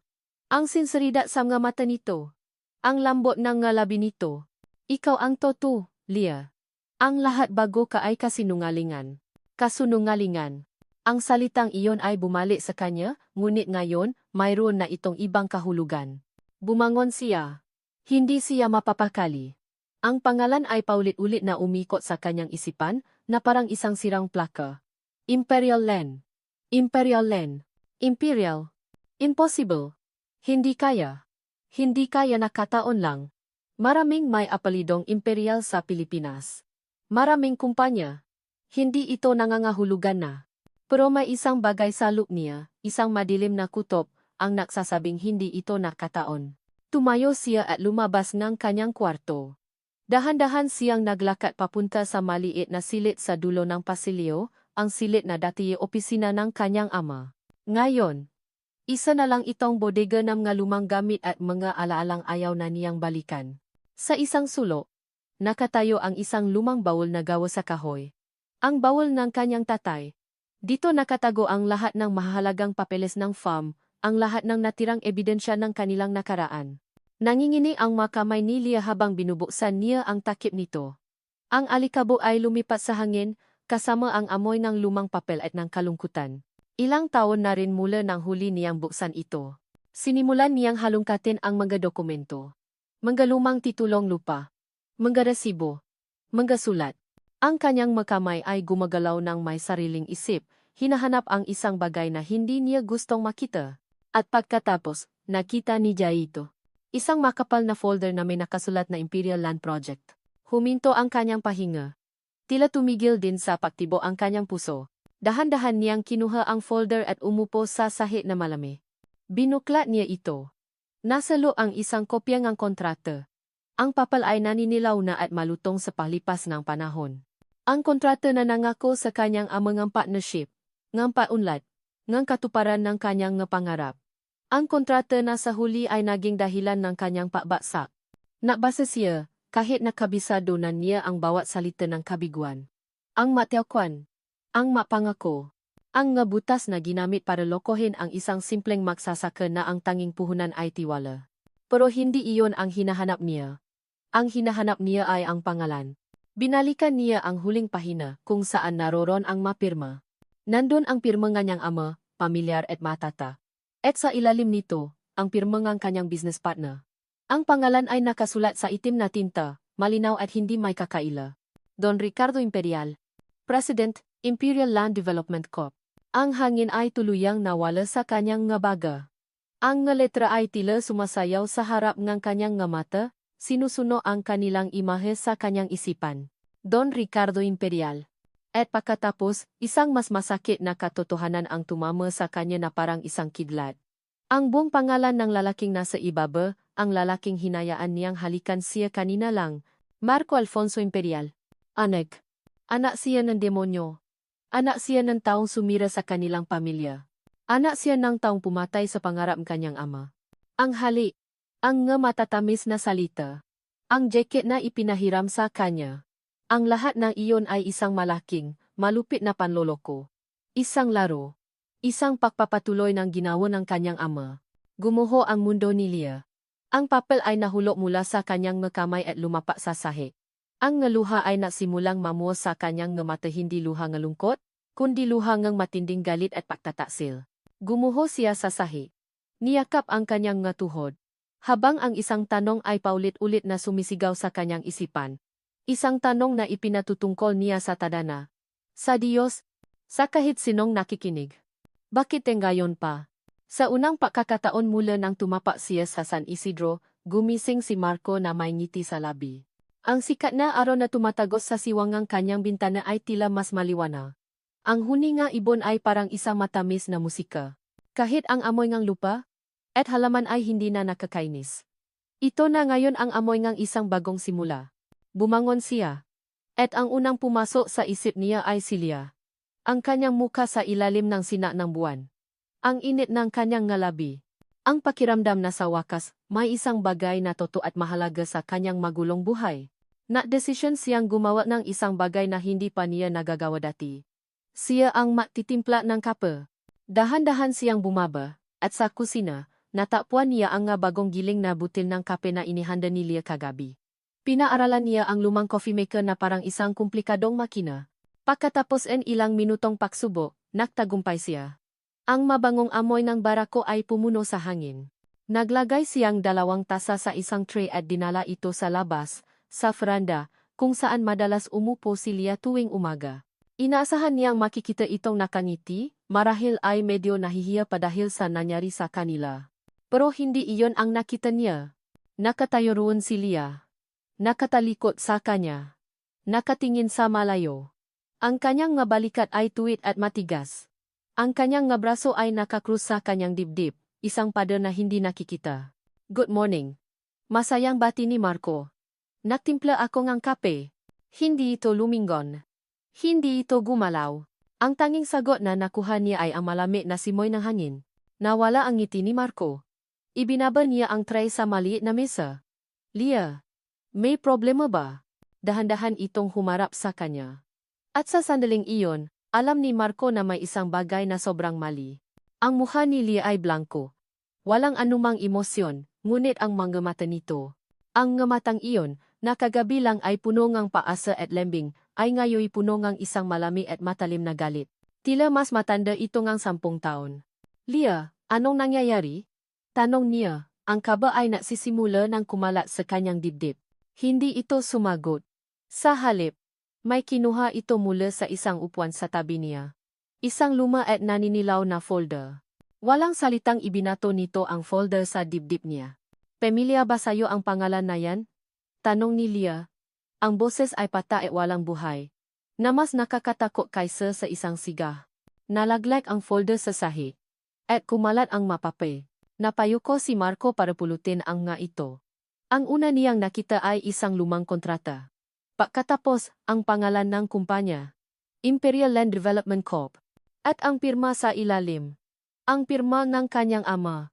Ang sinseridad sa mga mata nito. Ang lambot ng labi nito. Ikaw ang totoo, Leah. Ang lahat bago ka ay kasinungalingan. Kasunungalingan. Ang salitang iyon ay bumalik sa kanya, ngunit ngayon, mayroon na itong ibang kahulugan. Bumangon siya. Hindi siya mapapakali. Ang pangalan ay paulit-ulit na umikot sa kanyang isipan, na parang isang sirang plaka. Imperial Land. Imperial Land. Imperial. Impossible. Hindi kaya. Hindi kaya na kataon lang. Maraming may apelidong imperial sa Pilipinas. Maraming kumpanya. Hindi ito nangangahulugan na. Pero may isang bagay sa loop niya, isang madilim na kutob, ang nagsasabing hindi ito nakataon. Tumayo siya at lumabas ng kanyang kwarto. Dahan-dahan siyang naglakad papunta sa maliit na silid sa dulo ng pasilyo, ang silid na dati opisina ng kanyang ama. Ngayon, isa na lang itong bodega ng mga lumang gamit at mga alaalang ayaw na niyang balikan. Sa isang sulok, nakatayo ang isang lumang bawol na gawa sa kahoy. Ang bawol ng kanyang tatay. Dito nakatago ang lahat ng mahahalagang papeles ng farm, ang lahat ng natirang ebidensya ng kanilang nakaraan. Nanginginig ang mga kamay ni Leah habang binubuksan niya ang takip nito. Ang alikabok ay lumipat sa hangin, kasama ang amoy ng lumang papel at ng kalungkutan. Ilang taon na rin mula nang huli niyang buksan ito. Sinimulan niyang halongkatin ang mga dokumento. Mga lumang titulong lupa. Mga resibo. Mga sulat. Ang kanyang makamay ay gumagalaw ng may sariling isip, hinahanap ang isang bagay na hindi niya gustong makita. At pagkatapos, nakita ni Jai ito. Isang makapal na folder na may nakasulat na Imperial Land Project. Huminto ang kanyang pahinga. Tila tumigil din sa pagtibo ang kanyang puso. Dahan-dahan niyang kinuha ang folder at umupo sa sahig na malami. Binuklat niya ito. Nasa loob ang isang kopya ng kontrata. Ang papel ay naninilaw na at malutong sa palipas ng panahon. Ang kontrata na nangako sa kanyang amang partnership, ng paunlad, ng katuparan ng kanyang pangarap. Ang kontrata na sa huli ay naging dahilan ng kanyang pagbagsak. Nabasa siya, kahit nakabisado na niya ang bawat salita ng kabiguan. Ang matiyawan, ang mapangako, ang ngabutas na ginamit para lokohin ang isang simpleng magsasaka na ang tanging puhunan ay tiwala. Pero hindi iyon ang hinahanap niya. Ang hinahanap niya ay ang pangalan. Binalikan niya ang huling pahina kung saan naroon ang mapirma. Nandun ang pirma ng kanyang ama, pamilyar at matata. At sa ilalim nito, ang pirma ng kanyang business partner. Ang pangalan ay nakasulat sa itim na tinta, malinaw at hindi may kakaila. Don Ricardo Imperial, President, Imperial Land Development Corp. Ang hangin ay tuluyang nawala sa kanyang baga. Ang letra ay tila sumasayaw sa harap ng kanyang mata, sinusuno ang kanilang imahe sa kanyang isipan. Don Ricardo Imperial. At pagkatapos, isang mas masakit na katotohanan ang tumama sa kanya na parang isang kidlat. Ang buong pangalan ng lalaking nasa ibaba, ang lalaking hinayaan niyang halikan siya kanina lang, Marco Alfonso Imperial. Anak. Anak siya ng demonyo. Anak siya ng taong sumira sa kanilang pamilya. Anak siya ng taong pumatay sa pangarap ng kanyang ama. Ang hali. Ang matatamis na salita. Ang jacket na ipinahiram sa kanya. Ang lahat ng iyon ay isang malaking, malupit na panloloko. Isang laro. Isang pagpapatuloy ng ginawa ng kanyang ama. Gumuho ang mundo ni Leah. Ang papel ay nahulog mula sa kanyang kamay at lumapa sa sahig. Ang luha ay nasimulang mamuo sa kanyang mata, hindi luha ng lungkot, kundi luha ng matinding galit at pagtataksil. Gumuho siya sa sahig. Niyakap ang kanyang tuhod. Habang ang isang tanong ay paulit-ulit na sumisigaw sa kanyang isipan. Isang tanong na ipinatutungkol niya sa tadhana. Sa Diyos, sa kahit sinong nakikinig. Bakit ngayon pa? Sa unang pagkakataon mula nang tumapa siya sa San Isidro, gumising si Marco na may ngiti sa labi. Ang sikat na araw na tumatagos sa siwangang kanyang bintana ay tila mas maliwanag. Ang huninga ibon ay parang isang matamis na musika. Kahit ang amoy ng lupa at halaman ay hindi na nakakainis. Ito na ngayon ang amoy ng isang bagong simula. Bumangon siya. At ang unang pumasok sa isip niya ay si Leah. Ang kanyang mukha sa ilalim ng sina ng buwan. Ang init ng kanyang ngalabi. Ang pakiramdam na sa wakas, may isang bagay na totoo at mahalaga sa kanyang magulong buhay. Na-desisyon siyang gumawa ng isang bagay na hindi pa niya nagagawa dati. Siya ang magtitimpla ng kape. Dahan-dahan siyang bumaba, at sa kusina, natagpuan niya ang bagong giling na butil ng kape na inihanda ni Leah kagabi. Pinaaralan niya ang lumang coffee maker na parang isang komplikadong makina. Pagkatapos ilang minutong pagsubok, nagtagumpay siya. Ang mabangong amoy ng barako ay pumuno sa hangin. Naglagay siyang 2 tasa sa isang tray at dinala ito sa labas, sa veranda, kung saan madalas umupo si Leah tuwing umaga. Inaasahan niyang makikita itong nakangiti, marahil ay medyo nahihiya pa dahil sa nangyari sa kanila. Pero hindi iyon ang nakita niya. Nakatayo roon si Leah. Nakatalikod sa kanya. Nakatingin sa malayo. Ang kanyang balikat ay tuwid at matigas. Ang kanyang braso ay nakakrus sa kanyang dibdib, isang pader na hindi nakikita. Good morning. Masayang bati ni Marco. Nagtimpla ako ng kape. Hindi ito lumingon. Hindi ito gumalaw. Ang tanging sagot na nakuha niya ay ang malamig na simoy ng hangin. Nawala ang ngiti ni Marco. Ibinaba niya ang tray sa maliit na mesa. Leah, may problema ba? Dahan-dahan itong humarap sa kanya. At sa sandaling iyon, alam ni Marco na may isang bagay na sobrang mali. Ang mukha ni Leah ay blanko. Walang anumang emosyon, ngunit ang mga mata nito. Ang matang iyon, na kagabi lang ay puno ng paasa at lembing, ay ngayon puno ng isang malami at matalim na galit. Tila mas matanda ito ng 10 taon. Leah, anong nangyayari? Tanong niya, ang kaba ay nagsisimula ng kumalat sa kanyang dibdib. Hindi ito sumagot. Sa halip, may kinuha ito mula sa isang upuan sa tabi niya. Isang luma at naninilaw na folder. Walang salitang ibinato nito ang folder sa dibdib niya. Pamilya ba sa'yo ang pangalan na yan? Tanong ni Leah. Ang boses ay pata at walang buhay. Na mas nakakatakot kaysa sa isang siga. Nalaglag ang folder sa sahig. At kumalat ang mapape. Napayuko si Marco para pulutin ang nga ito. Ang una niyang nakita ay isang lumang kontrata. Pagkatapos, ang pangalan ng kumpanya. Imperial Land Development Corp. At ang pirma sa ilalim. Ang pirma ng kanyang ama.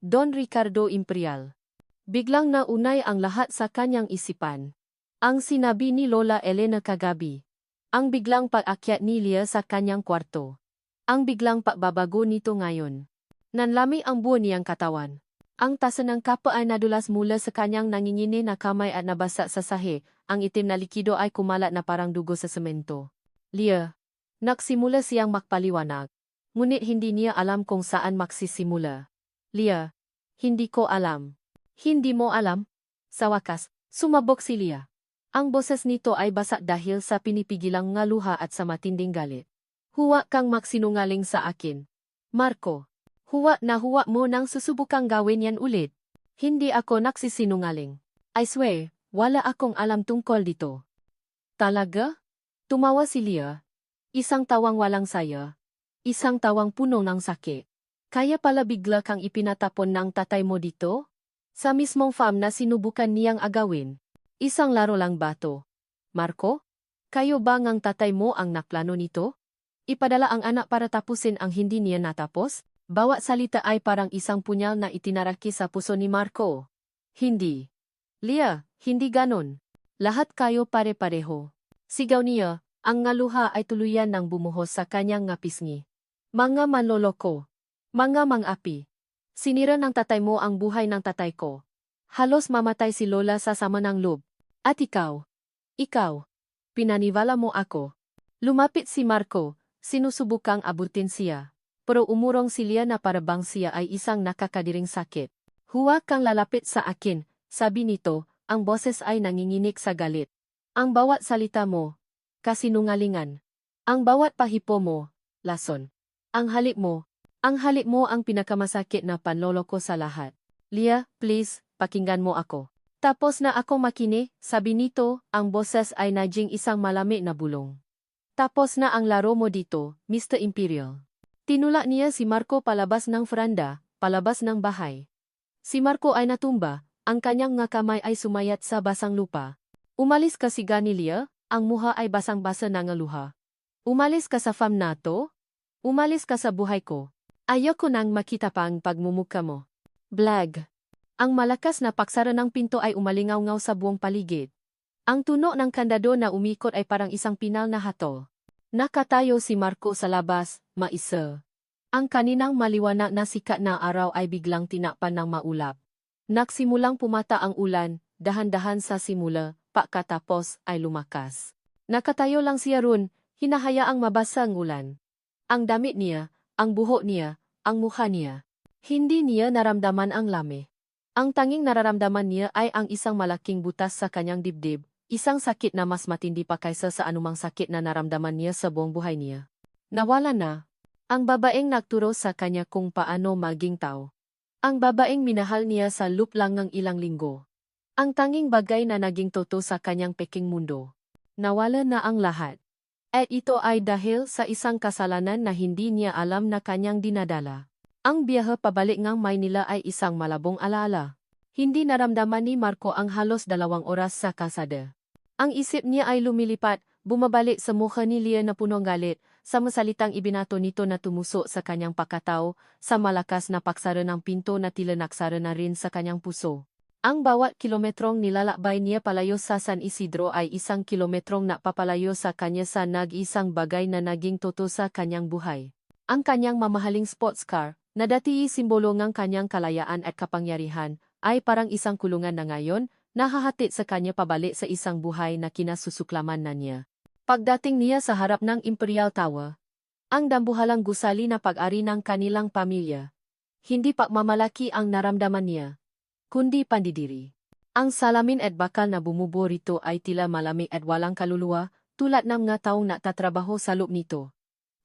Don Ricardo Imperial. Biglang naunay ang lahat sa kanyang isipan. Ang sinabi ni Lola Elena kagabi. Ang biglang pag-akyat ni Leah sa kanyang kwarto. Ang biglang pagbabago nito ngayon. Nanlami ang buo niyang katawan. Ang tasa ng kape ay nadulas mula sa kanyang nangingini na kamay at nabasa sa sahi. Ang itim na likido ay kumalat na parang dugo sa semento. Leah. Nagsimula siyang magpaliwanag. Ngunit hindi niya alam kung saan magsisimula. Leah. Hindi ko alam. Hindi mo alam? Sa wakas, sumabog si Leah. Ang boses nito ay basa dahil sa pinipigilang nga luha at sa matinding galit. Huwag kang magsinungaling sa akin. Marco, huwag mo nang susubukang gawin yan ulit. Hindi ako nagsisinungaling. I swear, wala akong alam tungkol dito. Talaga? Tumawa si Leah. Isang tawang walang saya. Isang tawang puno ng sakit. Kaya pala bigla kang ipinatapon ng tatay mo dito? Sa mismong farm na sinubukan niyang agawin. Isang laro lang ba to? Marco? Kayo ba ngang tatay mo ang nakplano nito? Ipadala ang anak para tapusin ang hindi niya natapos? Bawat salita ay parang isang punyal na itinaraki sa puso ni Marco. Hindi. Leah, hindi ganon. Lahat kayo pare-pareho. Sigaw niya, ang ngaluha ay tuluyan ng bumuhos sa kanyang pisngi. Mga manloloko. Mga mang-api. Sinira ng tatay mo ang buhay ng tatay ko. Halos mamatay si Lola sa sama ng loob. At ikaw? Pinaniwala mo ako. Lumapit si Marco, sinusubukang abutin siya. Pero umurong si Leah na parabang siya ay isang nakakadiring sakit. Huwag kang lalapit sa akin, sabi nito, ang boses ay nanginginig sa galit. Ang bawat salita mo, kasinungalingan. Ang bawat pahipo mo, lason. Ang halik mo. Ang halik mo ang pinakamasakit na panloloko sa lahat. Lia, please, pakinggan mo ako. Tapos na ako makini, sabi nito, ang boses ay naging isang malamig na bulong. Tapos na ang laro mo dito, Mr. Imperial. Tinulak niya si Marco palabas ng veranda, palabas ng bahay. Si Marco ay natumba, ang kanyang nga kamay ay sumayat sa basang lupa. Umalis ka si Lia, ang muha ay basang-basa ng luha. Umalis ka sa farm na to? Umalis ka sa buhay ko. Ayoko nang makita pa ang pagmumuka mo. Blag. Ang malakas na paksara ng pinto ay umalingaw-ngaw sa buong paligid. Ang tunog ng kandado na umikot ay parang isang pinal na hatol. Nakatayo si Marco sa labas, maisa. Ang kaninang maliwanag na sikat na araw ay biglang tinakpan ng maulap. Nagsimulang pumata ang ulan, dahan-dahan sa simula, pagkatapos ay lumakas. Nakatayo lang siya ron, hinahayaang mabasa ang ulan. Ang damit niya, ang buhok niya, ang mukha niya. Hindi niya naramdaman ang lame. Ang tanging nararamdaman niya ay ang isang malaking butas sa kanyang dibdib, isang sakit na mas matindi pa kaysa sa anumang sakit na naramdaman niya sa buong buhay niya. Nawala na. Ang babaeng nagturo sa kanya kung paano maging tao. Ang babaeng minahal niya sa loop lang ng ilang linggo. Ang tanging bagay na naging totoo sa kanyang peking mundo. Nawala na ang lahat. At ito ay dahil sa isang kasalanan na hindi niya alam na kanyang dinadala. Ang biyahe pabalik ng Maynila ay isang malabong alaala. Hindi naramdaman ni Marco ang halos 2 oras sa kalsada. Ang isip niya ay lumilipat, bumabalik sa mukha ni Lia na punong galit, sa masalitang ibinato nito na tumuso sa kanyang pagkatao, sa malakas na paksara ng pinto na tila naksara na rin sa kanyang puso. Ang bawat kilometrong nilalakbay niya palayo sa San Isidro ay isang kilometrong napapalayo sa kanya sa nag-isang bagay na naging totoo sa kanyang buhay. Ang kanyang mamahaling sports car, na dati simbolo ng kanyang kalayaan at kapangyarihan, ay parang isang kulungan na ngayon, nahahatid sa kanya pabalik sa isang buhay na kinasusuklaman na niya. Pagdating niya sa harap ng Imperial Tower, ang dambuhalang gusali na pag-ari ng kanilang pamilya. Hindi pagmamalaki ang naramdaman niya, kundi pandidiri. Ang salamin at bakal na bumubuo rito ay tila malamig at walang kaluluwa, tulad ng mga taong natatrabaho sa loob nito.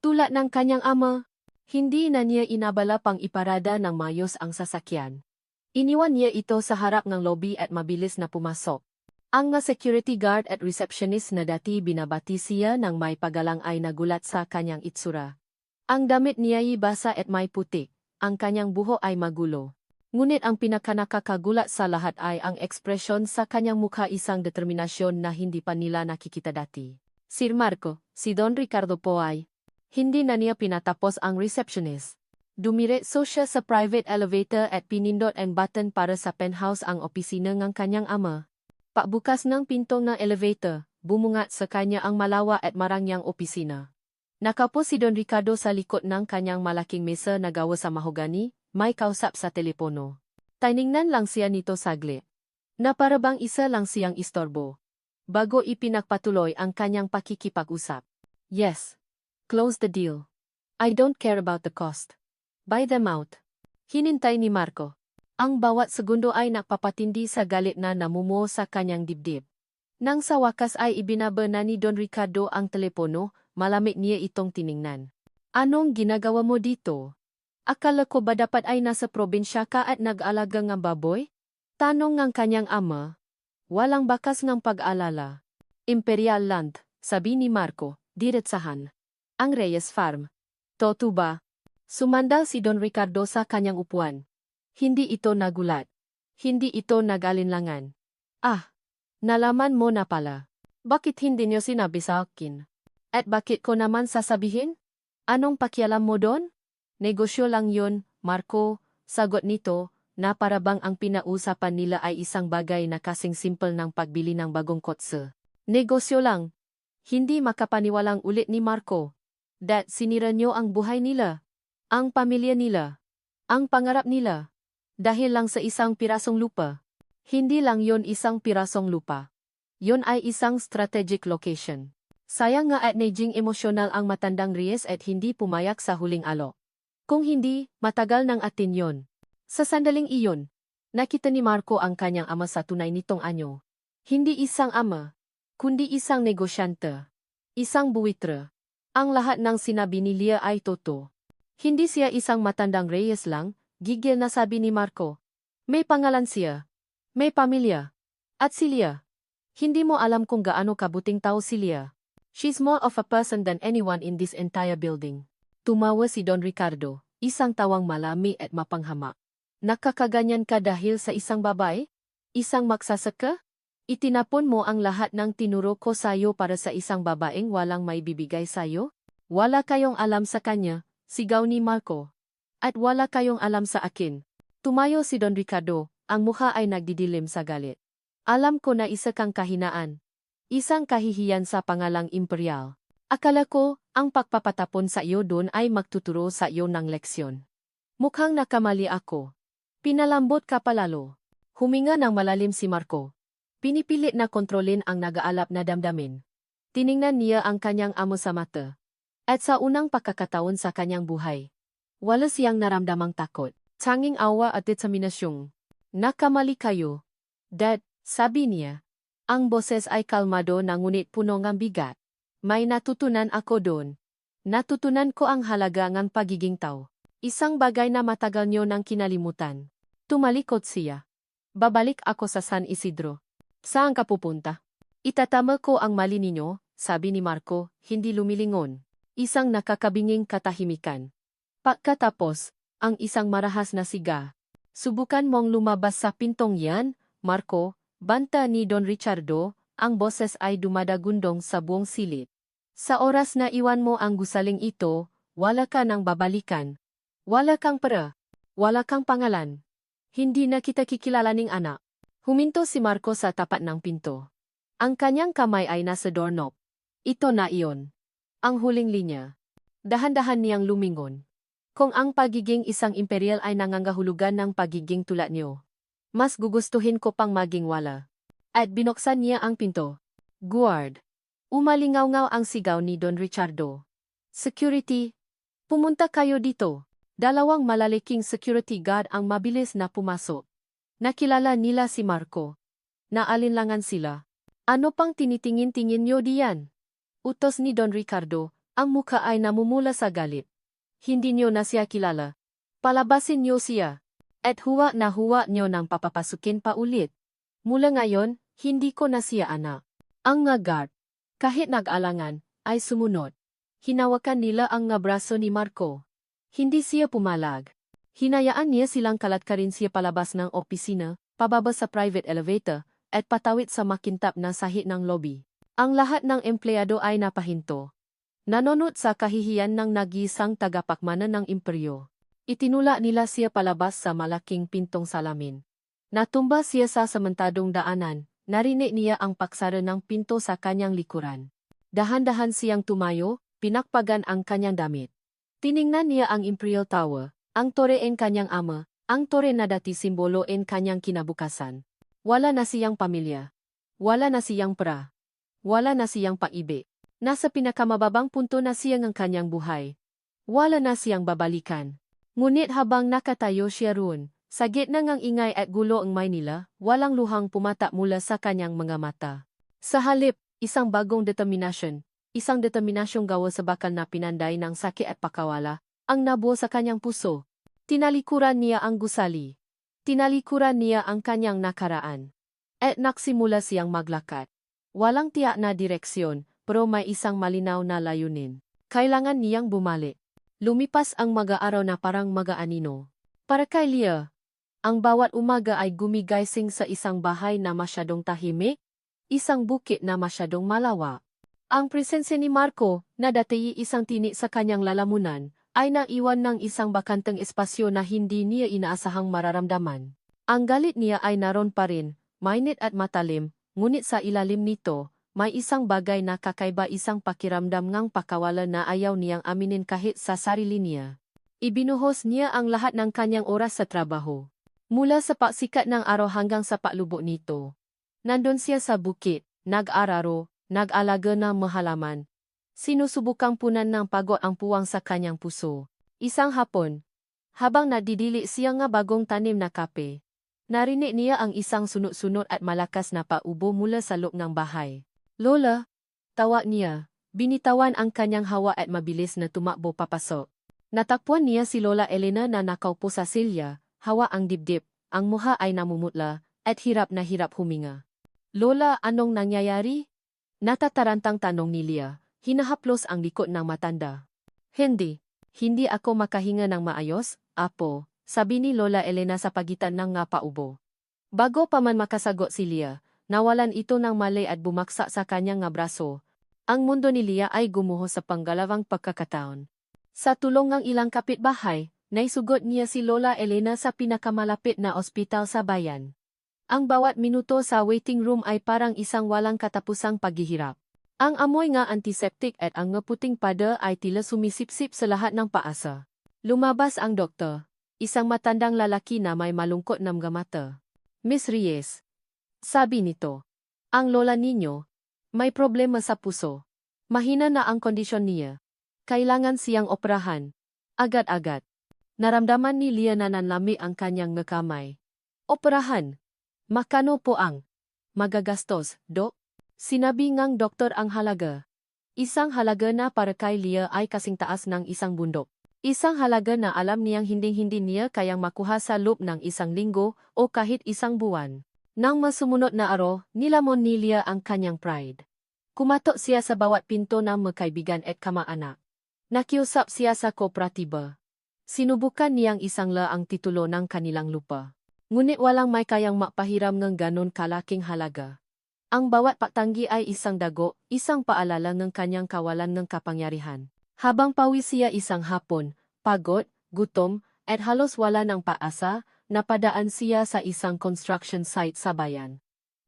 Tulad ng kanyang ama, hindi na niya inabala pang iparada ng mayos ang sasakyan. Iniwan niya ito sa harap ng lobby at mabilis na pumasok. Ang mga security guard at receptionist na dati binabati siya ng may pagalang ay nagulat sa kanyang itsura. Ang damit niya ay basa at may putik, ang kanyang buhok ay magulo. Ngunit ang pinakanakakagulat sa lahat ay ang ekspresyon sa kanyang mukha, isang determinasyon na hindi pa nila nakikita dati. Sir Marco, si Don Ricardo po ay, hindi na niya pinatapos ang receptionist. Dumiretso siya sa private elevator at pinindot ang button para sa penthouse ang opisina ng kanyang ama. Pagbukas ng pinto ng elevator, bumungat sa kanya ang malawa at marangyang opisina. Nakapo si Don Ricardo sa likod ng kanyang malaking mesa na gawa sa mahogani, may kausap sa telepono. Tiningnan lang siya nito saglit. Na para bang isa lang siyang istorbo. Bago ipinagpatuloy ang kanyang pakikipag-usap. Yes. Close the deal. I don't care about the cost. Buy them out. Hinintay ni Marco. Ang bawat segundo ay nakpapatindi sa galit na namumuo sa kanyang dibdib. Nang sa wakas ay ibinaba na ni Don Ricardo ang telepono, malamig niya itong tiningnan. Anong ginagawa mo dito? Akala ko ba dapat ay nasa probinsya ka at nag-alaga ng baboy? Tanong ng kanyang ama. Walang bakas ng pag-alala. Imperial Land, sabi ni Marco, diretsahan. Ang Reyes Farm. Totoo ba? Sumandal si Don Ricardo sa kanyang upuan. Hindi ito nagulat. Hindi ito nag-alinlangan. Ah, nalaman mo na pala. Bakit hindi niyo sinabi sa akin? At bakit ko naman sasabihin? Anong pakialam mo doon? Negosyo lang yun, Marco, sagot nito, na parabang ang pinausapan nila ay isang bagay na kasing simple ng pagbili ng bagong kotse. Negosyo lang. Hindi makapaniwalang ulit ni Marco. That sinira niyo ang buhay nila. Ang pamilya nila. Ang pangarap nila. Dahil lang sa isang pirasong lupa. Hindi lang yon isang pirasong lupa. Yon ay isang strategic location. Sayang nga at naging emosyonal ang matandang Reyes at hindi pumayak sa huling alok. Kung hindi, matagal nang atin yon. Sa sandaling iyon, nakita ni Marco ang kanyang ama sa tunay nitong anyo. Hindi isang ama, kundi isang negosyante. Isang buwitre. Ang lahat ng sinabi ni Leah ay totoo. Hindi siya isang matandang Reyes lang, gigil na sabi ni Marco. May pangalan siya. May pamilya. At si Leah. Hindi mo alam kung gaano kabuting tao si Leah. She's more of a person than anyone in this entire building. Tumawa si Don Ricardo, isang tawang malami at mapanghama. Nakakaganyan ka dahil sa isang babae? Isang magsasaka? Itinapon mo ang lahat ng tinuro ko sayo para sa isang babaeng walang may bibigay sayo? Wala kayong alam sa kanya, sigaw ni Marco. At wala kayong alam sa akin. Tumayo si Don Ricardo, ang mukha ay nagdidilim sa galit. Alam ko na isa kang kahinaan. Isang kahihiyan sa pangalang imperial. Akala ko, ang pagpapatapon sa iyo doon ay magtuturo sa iyo ng leksyon. Mukhang nakamali ako. Pinalambot ka palalo. Huminga ng malalim si Marco. Pinipilit na kontrolin ang nag-aalap na damdamin. Tiningnan niya ang kanyang amo sa mata. At sa unang pagkakataon sa kanyang buhay, wala siyang naramdamang takot. Tanging awa at determinasyong. Nakamali kayo. Dad, sabi niya. Ang boses ay kalmado na ngunit puno ng bigat. May natutunan ako doon. Natutunan ko ang halaga ng pagiging tao. Isang bagay na matagal niyo nang kinalimutan. Tumalikod siya. Babalik ako sa San Isidro. Saan ka pupunta? Itatama ko ang mali ninyo, sabi ni Marco, hindi lumilingon. Isang nakakabinging katahimikan. Pagkatapos, ang isang marahas na siga. Subukan mong lumabas sa pintong yan, Marco, banta ni Don Ricardo, ang boses ay dumadagundong sa buong silid. Sa oras na iwan mo ang gusaling ito, wala ka nang babalikan. Wala kang pera. Wala kang pangalan. Hindi na kita kikilalaning anak. Huminto si Marco sa tapat ng pinto. Ang kanyang kamay ay nasa doorknob. Ito na iyon. Ang huling linya. Dahan-dahan niyang lumingon. Kung ang pagiging isang imperial ay nangangahulugan ng pagiging tulad niyo, mas gugustuhin ko pang maging wala. At binuksan niya ang pinto. Guard. Umalingaw-ngaw ang sigaw ni Don Ricardo. Security. Pumunta kayo dito. Dalawang malalaking security guard ang mabilis na pumasok. Nakilala nila si Marco. Naalinlangan sila. Ano pang tinitingin-tingin niyo diyan? Utos ni Don Ricardo, ang mukha ay namumula sa galit. Hindi niyo na siya kilala. Palabasin niyo siya. At huwa niyo nang papapasukin pa ulit. Mula ngayon, hindi ko na siya anak. Ang nga guard, kahit nag-alangan, ay sumunod. Hinawakan nila ang nga braso ni Marco. Hindi siya pumalag. Hinayaan niya silang kalatkarin siya palabas ng opisina, pababa sa private elevator, at patawid sa makintab na sahig ng lobby. Ang lahat ng empleyado ay napahinto. Nanonot sa kahihiyan ng nag-iisang tagapakmana ng imperyo. Itinula nila siya palabas sa malaking pintong salamin. Natumba siya sa samantadong daanan, narinig niya ang paksara ng pinto sa kanyang likuran. Dahan-dahan siyang tumayo, pinakpagan ang kanyang damit. Tiningnan niya ang Imperial Tower, ang tore en kanyang ama, ang tore na dati simbolo en kanyang kinabukasan. Wala na siyang pamilya. Wala na siyang pera. Wala na siyang pag-ibig. Nasa pinakamababang punto na siya ng kanyang buhay. Wala na siyang babalikan. Ngunit habang nakatayo siya roon, sa gitna ng ingay at gulo ang Maynila, walang luhang pumata mula sa kanyang mga mata. Sa halip, isang bagong determinasyon, isang determinasyong gawa sa bakal na pinanday ng sakit at pakawala, ang nabuo sa kanyang puso. Tinalikuran niya ang gusali. Tinalikuran niya ang kanyang nakaraan. At nagsimula siyang maglakad. Walang tiyak na direksyon, pero may isang malinaw na layunin. Kailangan niyang bumalik. Lumipas ang mag-aaraw na parang mag-aanino. Para kay Leah, ang bawat umaga ay gumigising sa isang bahay na masyadong tahimik, isang bukit na masyadong malawak. Ang presensya ni Marco, na dati isang tini sa kanyang lalamunan, ay naiwan ng isang bakanteng espasyo na hindi niya inaasahang mararamdaman. Ang galit niya ay naroon pa rin, mainit at matalim, ngunit sa ilalim nito, may isang bagay na kakaiba, isang pakiramdam ngang pakawala na ayaw niyang aminin kahit sa sarili niya. Ibinuhos niya ang lahat ng kanyang oras sa trabaho. Mula sa paksikat ng araw hanggang sa palubo nito. Nandun siya sa bukit, nag-araro, nag-alaga ng mahalaman. Sinusubukang punan ng pagod ang puwang sa kanyang puso. Isang hapon, habang nadidili siya nga bagong tanim na kape, narinig niya ang isang sunod-sunod at malakas na paubo mula sa loob ng bahay. Lola, tawa niya, Binitawan ang kanyang hawa at mabilis na tumakbo papasok. Natakpuan niya si Lola Elena na nakaupo sa silya, hawa ang dibdib, ang muha ay namumutla, at hirap na hirap huminga. Lola, anong nangyayari? Natatarantang tanong ni Lia, hinahaplos ang likod ng matanda. Hindi ako makahinga ng maayos, apo, sabi ni Lola Elena sa pagitan ng ngapaubo. Bago pa man makasagot si Lia, nawalan ito ng malay at bumaksak sa kanyang nga braso. Ang mundo ni Lia ay gumuho sa panggalawang pagkakataon. Sa tulong ng ilang kapitbahay, naisugot niya si Lola Elena sa pinakamalapit na ospital sa bayan. Ang bawat minuto sa waiting room ay parang isang walang katapusang paghihirap. Ang amoy nga antiseptic at ang ngaputing pada ay tila sumisipsip sa lahat ng paasa. Lumabas ang doktor, isang matandang lalaki na may malungkot na mga mata. Miss Reyes, sabi nito, ang lola ninyo, may problema sa puso. Mahina na ang kondisyon niya. Kailangan siyang operahan. Agad-agad. Naramdaman ni Lia na nanlami ang kanyang kamay. Operahan? Makano po ang magagastos, Dok? Sinabi ngang doktor ang halaga. Isang halaga na para kay Lia ay kasing taas ng isang bundok. Isang halaga na alam niyang hindi niya kayang makuha sa loob ng isang linggo o kahit isang buwan. Nang masumunod na araw, nilamon ni Lia ang kanyang pride. Kumatok siya sa bawat pinto ng magkaibigan at kamaanak. Nakiusap siya sa kooperatiba. Sinubukan niyang isang la ang titulo ng kanilang lupa. Ngunit walang may kayang mapahiram ng ganon kalaking halaga. Ang bawat patanggi ay isang dago, isang paalala ng kanyang kawalan ng kapangyarihan. Habang pawis siya isang hapon, pagod, gutom, at halos wala ng paasa, napadaan siya sa isang construction site sa bayan.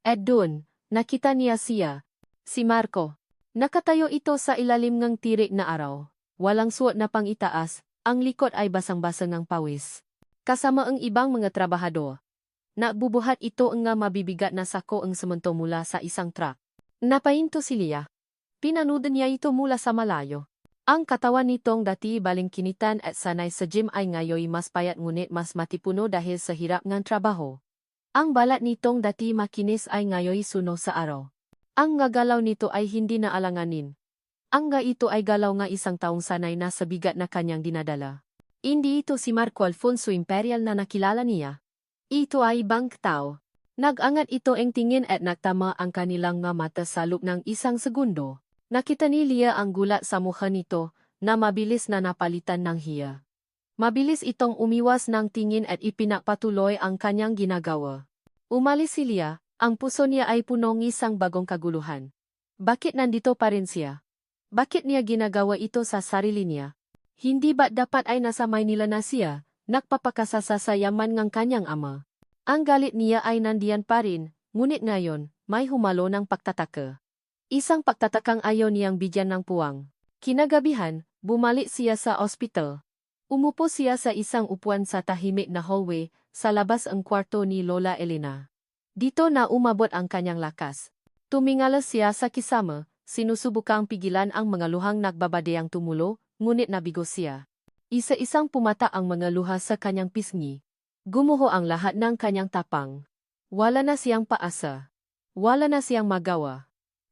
At doon, nakita niya si Marco. Nakatayo ito sa ilalim ng tirik na araw. Walang suot na pang-itaas, ang likod ay basang-basang ng pawis. Kasama ang ibang mga trabahador. Nabubuhat ito ang nga mabibigat na sako ang semento mula sa isang truck. Napahinto si Lia. Pinanudan niya ito mula sa malayo. Ang katawan nitong dati balingkinitan at sanay sa gym ay ngayoy mas payat ngunit mas matipuno dahil sa hirap ng trabaho. Ang balat nitong dati makinis ay ngayoy suno sa araw. Ang gagalaw nito ay hindi na alanganin. Ang nga ito ay galaw nga isang taong sanay na sa bigat na kanyang dinadala. Hindi ito si Marco Alfonso Imperial na nakilala niya. Ito ay ibang tao. Nag-angat ito ang tingin at nagtama ang kanilang nga mata sa loob ng isang segundo. Nakita ni Lia ang gulat sa mukha nito, na mabilis na napalitan ng hiya. Mabilis itong umiwas ng tingin at ipinagpatuloy ang kanyang ginagawa. Umalis si Lia, ang puso niya ay punong isang bagong kaguluhan. Bakit nandito pa rin siya? Bakit niya ginagawa ito sa sarili niya? Hindi ba't dapat ay nasa Maynila na siya, nagpapakasasa sa yaman ng kanyang ama? Ang galit niya ay nandiyan pa rin, ngunit ngayon, may humalo ng pagtataka. Isang pagtatakang ayaw niyang bigyan ng puwang. Kinagabihan, bumalik siya sa ospital. Umupo siya sa isang upuan sa tahimik na hallway, sa labas ang kwarto ni Lola Elena. Dito na umabot ang kanyang lakas. Tumingala siya sa kisama, sinusubukang pigilan ang mga luhang nagbabadeyang tumulo, ngunit nabigo siya. Isa-isang pumata ang mga luha sa kanyang pisngi. Gumuho ang lahat ng kanyang tapang. Wala na siyang paasa. Wala na siyang magawa.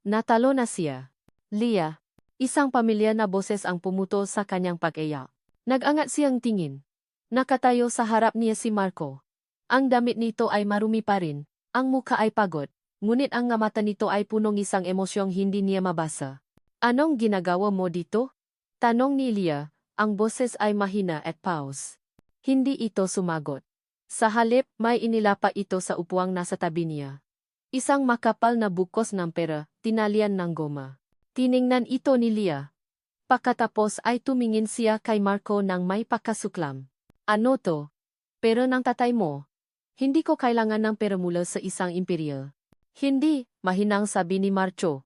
Natalo na siya. Lia, isang pamilya na boses ang pumuto sa kanyang pag-iyak. Nag-angat siyang tingin. Nakatayo sa harap niya si Marco. Ang damit nito ay marumi pa rin, ang mukha ay pagod, ngunit ang nga mata nito ay punong isang emosyong hindi niya mabasa. Anong ginagawa mo dito? Tanong ni Lia, ang boses ay mahina at pause. Hindi ito sumagot. Sa halip, may inilapa ito sa upuang nasa tabi niya. Isang makapal na bukos ng pera, tinalian ng goma. Tiningnan ito ni Lia. Pagkatapos ay tumingin siya kay Marco nang may pakasuklam. Ano to? Pera ng tatay mo? Hindi ko kailangan ng pera mula sa isang imperial. Hindi, mahinang sabi ni Marco.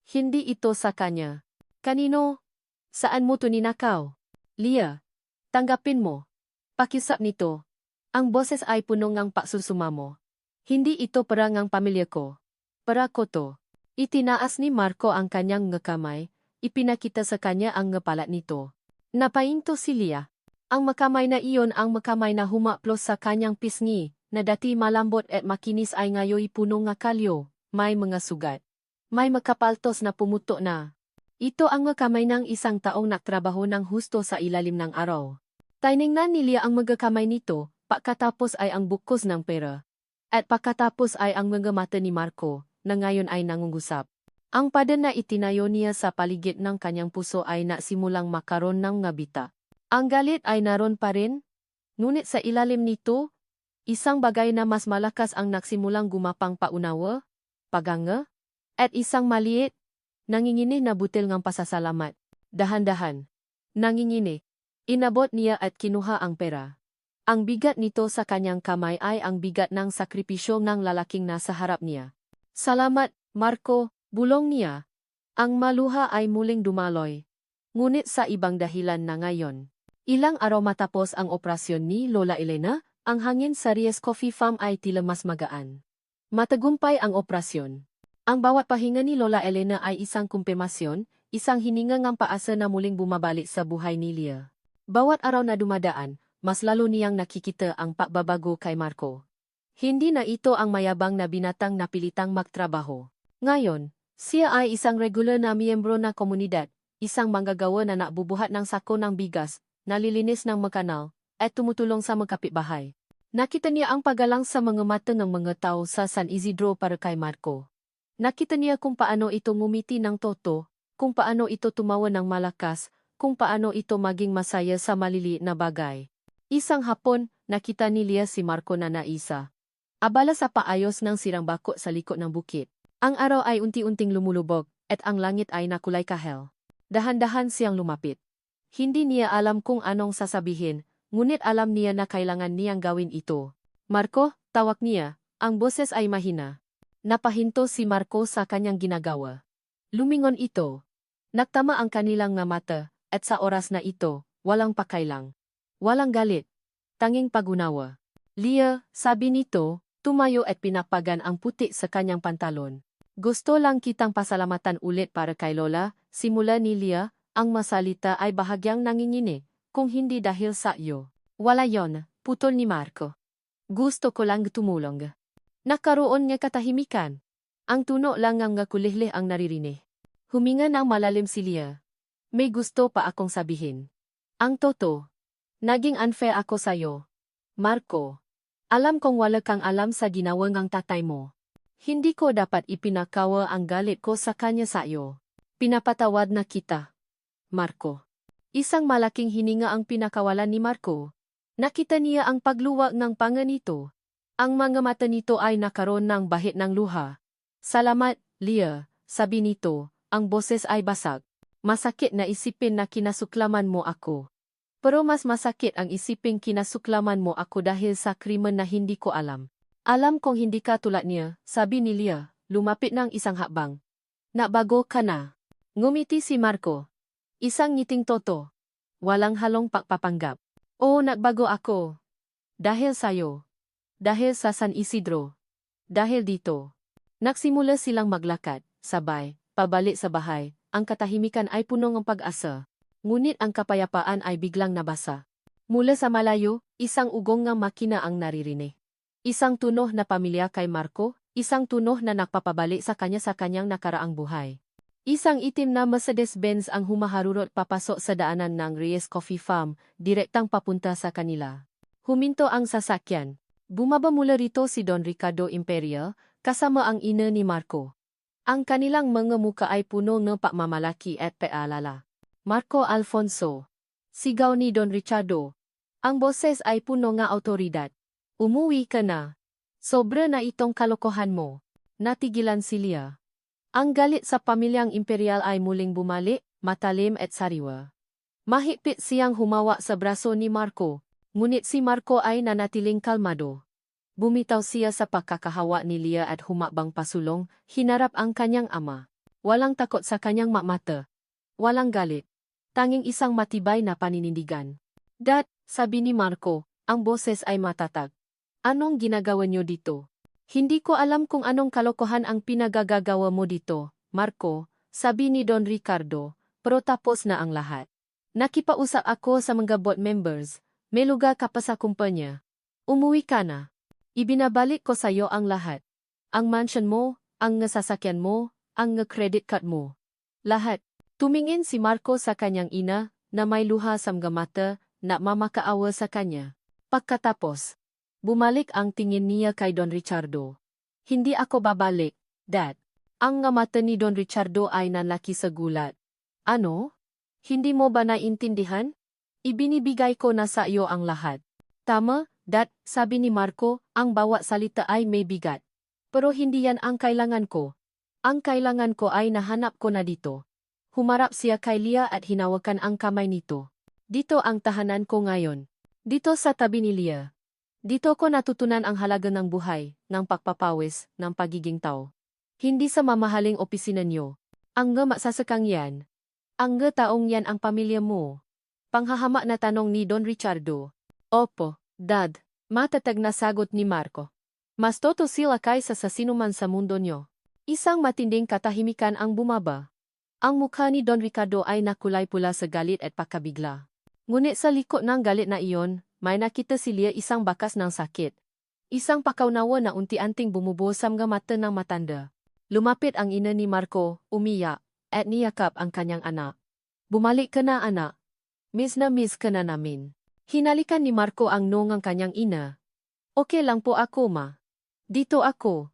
Hindi ito sa kanya. Kanino? Saan mo to ninakaw? Lia, tanggapin mo. Pakisap nito. Ang boses ay puno ng pagsusumamo. Hindi ito para ng pamilya ko. Para ko to. Itinaas ni Marco ang kanyang kamay, ipinakita sa kanya ang ngapalat nito. Napahinto si Lia. Ang makamay na iyon ang makamay na humaplos sa kanyang pisngi, na dati malambot at makinis ay ngayoy puno ng kalyo, may mga sugat. May makapaltos na pumuto na. Ito ang kamay ng isang taong nagtrabaho ng husto sa ilalim ng araw. Tiningnan ni Leah ang kamay nito, pagkatapos ay ang bukos ng pera. At pagkatapos ay ang mga mata ni Marco, na ngayon ay nangungusap. Ang pada na itinayo niya sa paligid ng kanyang puso ay nasimulang makaroon ng ngabita. Ang galit ay naroon pa rin, ngunit sa ilalim nito, isang bagay na mas malakas ang nagsimulang gumapang paunawa, paganga, at isang maliit, nanginginig na butil ng pasasalamat. Dahan-dahan. Nanginginig. Inabot niya at kinuha ang pera. Ang bigat nito sa kanyang kamay ay ang bigat ng sakripisyo ng lalaking nasa harap niya. Salamat, Marco, bulong niya. Ang maluha ay muling dumaloy. Ngunit sa ibang dahilan na ngayon. Ilang araw matapos ang operasyon ni Lola Elena, ang hangin sa Reyes Coffee Farm ay tila mas magaan. Matagumpay ang operasyon. Ang bawat pahinga ni Lola Elena ay isang kumpirmasyon, isang hininga ng paasa na muling bumabalik sa buhay ni Leah. Bawat araw na dumadaan, mas lalo niyang nakikita ang pagbabago kay Marco. Hindi na ito ang mayabang na binatang na pilitang magtrabaho. Ngayon, siya ay isang regular na miyembro na komunidad, isang manggagawa na nabubuhat ng sako ng bigas, nalilinis ng makanal, at tumutulong sa mga kapitbahay. Nakita niya ang paggalang sa mga mata ng mga tao sa San Isidro para kay Marco. Nakita niya kung paano ito ngumiti ng toto, kung paano ito tumawa ng malakas, kung paano ito maging masaya sa maliliit na bagay. Isang hapon, nakita ni Leah si Marco na naisa. Abala sa paayos ng sirang bako sa likod ng bukit. Ang araw ay unti-unting lumulubog, at ang langit ay nakulay kahel. Dahan-dahan siyang lumapit. Hindi niya alam kung anong sasabihin, ngunit alam niya na kailangan niyang gawin ito. Marco, tawag niya, ang boses ay mahina. Napahinto si Marco sa kanyang ginagawa. Lumingon ito. Nagtama ang kanilang nga mata, at sa oras na ito, walang pakailang. Walang galit. Tanging pagunawa. Leah, sabi nito, tumayo at pinapagan ang puti sa kanyang pantalon. Gusto lang kitang pasalamatan ulit para kay Lola, simula ni Leah, ang masalita ay bahagyang nanginginig, kung hindi dahil sa iyo. Wala yon, putol ni Marco. Gusto ko lang tumulong. Nakaroon nga katahimikan. Ang tuno lang ang kulihli ang naririnig. Huminga ng malalim si Leah. May gusto pa akong sabihin. Ang toto. Naging unfair ako sa'yo. Marco. Alam kong wala kang alam sa ginawa ng tatay mo. Hindi ko dapat ipinakawa ang galit ko sa kanya sa'yo. Pinapatawad na kita. Marco. Isang malaking hininga ang pinakawalan ni Marco. Nakita niya ang pagluwag ng panga nito. Ang mga mata nito ay nakaroon ng bahit ng luha. Salamat, Leah, sabi nito, ang boses ay basag. Masakit na isipin na kinasuklaman mo ako. Pero mas masakit ang isiping kinasuklaman mo ako dahil sa krimen na hindi ko alam. Alam kong hindi ka tulad niya, sabi ni Leah, lumapit ng isang hakbang. Nabago ka na. Ngumiti si Marco. Isang ngiting toto. Walang halong pagpapanggap. Oo, nagbago ako. Dahil sa'yo. Dahil sa San Isidro. Dahil dito. Nagsimula silang maglakad, sabay, pabalik sa bahay. Ang katahimikan ay puno ng pag-asa. Ngunit ang kapayapaan ay biglang nabasa. Mula sa malayo, isang ugong ng makina ang naririnig. Isang tunog na pamilya kay Marco, isang tunog na nagpapabalik sa kanyang nakaraang buhay. Isang itim na Mercedes-Benz ang humaharurot papasok sa daanan ng Reyes Coffee Farm, direktang papunta sa kanila. Huminto ang sasakyan. Bumaba mula rito si Don Ricardo Imperial, kasama ang ina ni Marco. Ang kanilang mga muka ay puno ng pagmamalaki at paalala. Marco Alfonso. Sigaw ni Don Ricardo. Ang boses ay puno ng autoridad. Umuwi ka na. Sobra na itong kalokohan mo. Natigilan si Leah. Ang galit sa pamilyang imperial ay muling bumalik, matalim at sariwa. Mahigpit siyang humawa sa braso ni Marco, ngunit si Marco ay nanatiling kalmado. Bumitaw siya sa pagkakahawa ni Leah at humakbang pasulong, hinarap ang kanyang ama. Walang takot sa kanyang mata. Walang galit. Tanging isang matibay na paninindigan. Dad, sabi ni Marco, ang boses ay matatag. Anong ginagawa niyo dito? Hindi ko alam kung anong kalokohan ang pinagagagawa mo dito, Marco, sabi ni Don Ricardo, pero tapos na ang lahat. Nakipausap ako sa mga board members, may lugar ka pa sa kumpanya. Umuwi ka na. Ibinabalik ko sa iyo ang lahat. Ang mansion mo, ang sasakyan mo, ang credit card mo. Lahat. Tumingin si Marco sa kanyang ina, na may luha sa mga mata, na mamakaawa sa kanya. Pagkatapos, bumalik ang tingin niya kay Don Ricardo. Hindi ako babalik, Dad. Ang nga mata ni Don Ricardo ay nanlaki sa gulat. Ano? Hindi mo ba naintindihan? Ibinibigay ko na sa iyo ang lahat. Tama, Dad, sabi ni Marco, ang bawat salita ay may bigat. Pero hindi yan ang kailangan ko. Ang kailangan ko ay nahanap ko na dito. Humarap siya kay Lia at hinawakan ang kamay nito. Dito ang tahanan ko ngayon. Dito sa tabi ni Lia. Dito ko natutunan ang halaga ng buhay, ng pagpapawis, ng pagiging tao. Hindi sa mamahaling opisina niyo. Ang nga masasakang yan. Ang nga taong yan ang pamilya mo. Panghahama na tanong ni Don Ricardo. Opo, Dad. Matatag na sagot ni Marco. Mas toto sila kaysa sa sinuman sa mundo niyo. Isang matinding katahimikan ang bumaba. Ang mukha ni Don Ricardo ay nakulay pula sa galit at pagkabigla. Ngunit sa likod ng galit na iyon, may nakita si Lia isang bakas ng sakit. Isang pakaunawa na unti-anting bumubuhos sa mga mata ng matanda. Lumapit ang ina ni Marco, umiyak, at niyakap ang kanyang anak. Bumalik ka na, anak. Miss na miss ka na namin. Hinalikan ni Marco ang nong ng kanyang ina. Okay lang po ako, ma. Dito ako.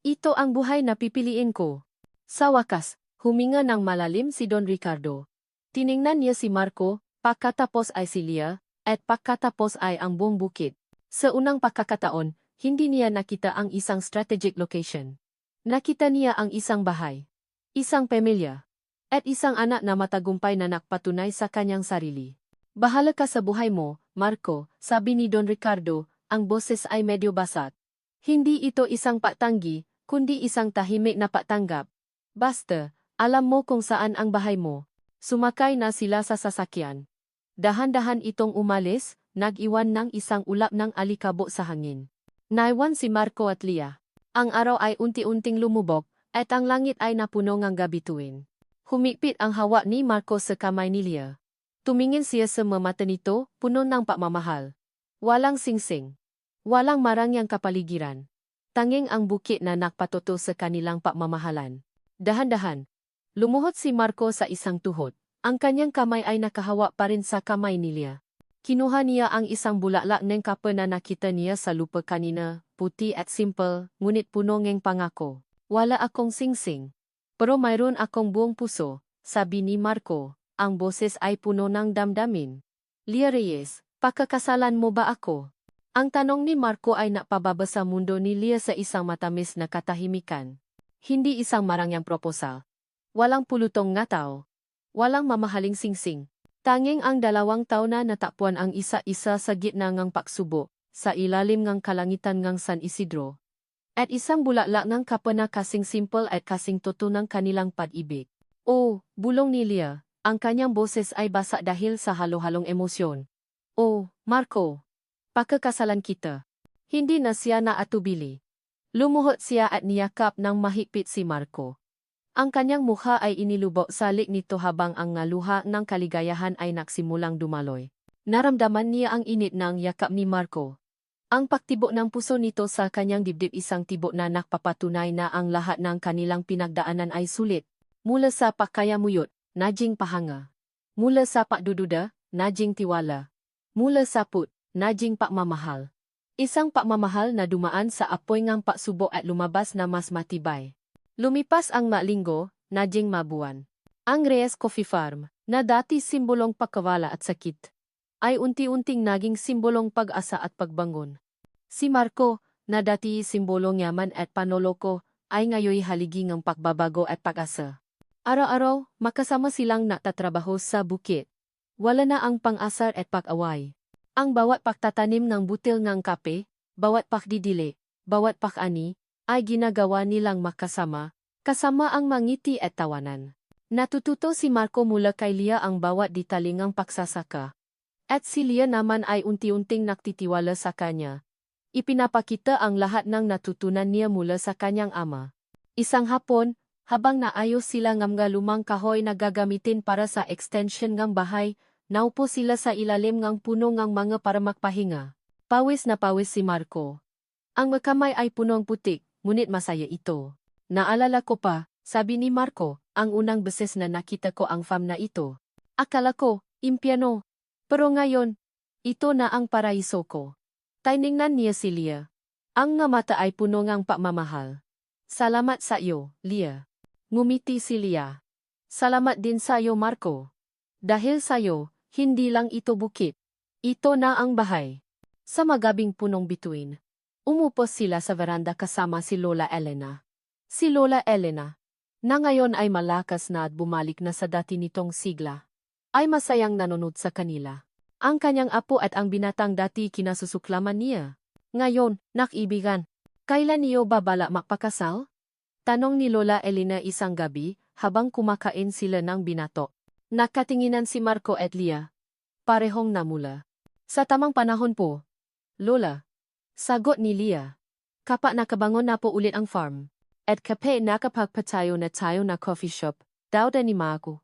Ito ang buhay na pipiliin ko. Sa wakas, huminga ng malalim si Don Ricardo. Tiningnan niya si Marco, pagkatapos ay si Lia, at pagkatapos ay ang buong bukid. Sa unang pagkakataon, hindi niya nakita ang isang strategic location. Nakita niya ang isang bahay, isang pamilya, at isang anak na matagumpay na nakpatunay sa kanyang sarili. Bahala ka sa buhay mo, Marco, sabi ni Don Ricardo, ang boses ay medyo basat. Hindi ito isang patanggi, kundi isang tahimik na patanggap. Basta, alam mo kung saan ang bahay mo. Sumakay na sila sa sasakyan. Dahan-dahan itong umalis, nag-iwan ng isang ulap ng alikabok sa hangin. Naiwan si Marco at Lia. Ang araw ay unti-unting lumubog, at ang langit ay napuno ng gabituin. Humigpit ang hawak ni Marco sa kamay ni Lia. Tumingin siya sa mata nito, puno ng pagmamahal. Walang singsing. Walang marangyang kapaligiran. Tanging ang bukit na nakpatuto sa kanilang pagmamahalan. Dahan-dahan. Lumuhod si Marco sa isang tuhod. Ang kanyang kamay ay nakahawak pa rin sa kamay ni Lia. Kinuha niya ang isang bulaklak ng kape na nakita niya sa lupa kanina, puti at simple, ngunit puno ng pangako. Wala akong singsing. Pero mayroon akong buong puso, sabi ni Marco. Ang boses ay puno ng damdamin. Lia Reyes, pakakasalan mo ba ako? Ang tanong ni Marco ay napababa sa mundo ni Lia sa isang matamis na katahimikan. Hindi isang marangyang proposal. Walang pulutong ngataw. Walang mamahaling singsing. Tanging ang dalawang tao na natakpuan ang isa-isa sa gitna ng pagsubok, sa ilalim ng kalangitan ng San Isidro. At isang bulaklak ng kape na kasing simple at kasing totoo ng kanilang pag-ibig. Oh, bulong ni Lia, ang kanyang boses ay basa dahil sa halo-halong emosyon. Oh, Marco, pakakasalan kita. Hindi na siya naatubili. Lumuhod siya at niyakap ng mahigpit si Marco. Ang kanyang mukha ay inilubog sa lik nito habang ang ngaluha ng kaligayahan ay nagsimulang dumaloy. Naramdaman niya ang init ng yakap ni Marco. Ang pagtibok ng puso nito sa kanyang dibdib isang tibok na nakpapatunay na ang lahat ng kanilang pinagdaanan ay sulit. Mula sa pagkayamuyot, najing pahanga. Mula sa pagdududa, najing tiwala. Mula sa put, najing pagmamahal. Isang pagmamahal na dumaan sa apoy ng pagsubok at lumabas na mas matibay. Lumipas ang malinggo, najing mabuwan. Ang Reyes Coffee Farm, na dati simbolong pagkawala at sakit, ay unti-unting naging simbolong pag-asa at pagbangon. Si Marco, na dati simbolong yaman at panoloko, ay ngayoy haligi ng pagbabago at pag-asa. Araw-araw, makasama silang natatrabaho sa bukit. Wala na ang pang-asar at pag-away. Ang bawat pagtatanim ng butil ng kape, bawat pagdidili, bawat pag-ani, ay ginagawa nilang makasama, kasama ang mangiti at tawanan. Natututo si Marco mula kay Lia ang bawat detalingang pagsasaka. At si Lia naman ay unti-unting naktitiwala sa kanya. Ipinapakita ang lahat ng natutunan niya mula sa kanyang ama. Isang hapon, habang naayos sila ng mga lumang kahoy na gagamitin para sa extension ng bahay, naupo sila sa ilalim ng puno ng mga para magpahinga. Pawis na pawis si Marco. Ang makamay ay punong putik, ngunit masaya ito. Naalala ko pa, sabi ni Marco, ang unang beses na nakita ko ang farm na ito. Akala ko, impyerno. Pero ngayon, ito na ang paraiso ko. Tiningnan niya si Leah. Ang nga mata ay puno ngang pagmamahal. Salamat sa iyo, Leah. Ngumiti si Leah. Salamat din sa iyo, Marco. Dahil sa iyo, hindi lang ito bukit. Ito na ang bahay. Sa magabing punong bituin, umupos sila sa veranda kasama si Lola Elena. Si Lola Elena, na ngayon ay malakas na at bumalik na sa dati nitong sigla, ay masayang nanonood sa kanila. Ang kanyang apo at ang binatang dati kinasusuklaman niya. Ngayon, nakibigan, kailan niyo babala magpakasal? Tanong ni Lola Elena isang gabi habang kumakain sila ng binato. Nakatinginan si Marco at Leah. Parehong namula. Sa tamang panahon po, Lola. Sagot ni Leah. Kapag nakabangon na po ulit ang farm. At kapag nakapagpatayo na tayo na coffee shop, daw ni Marco.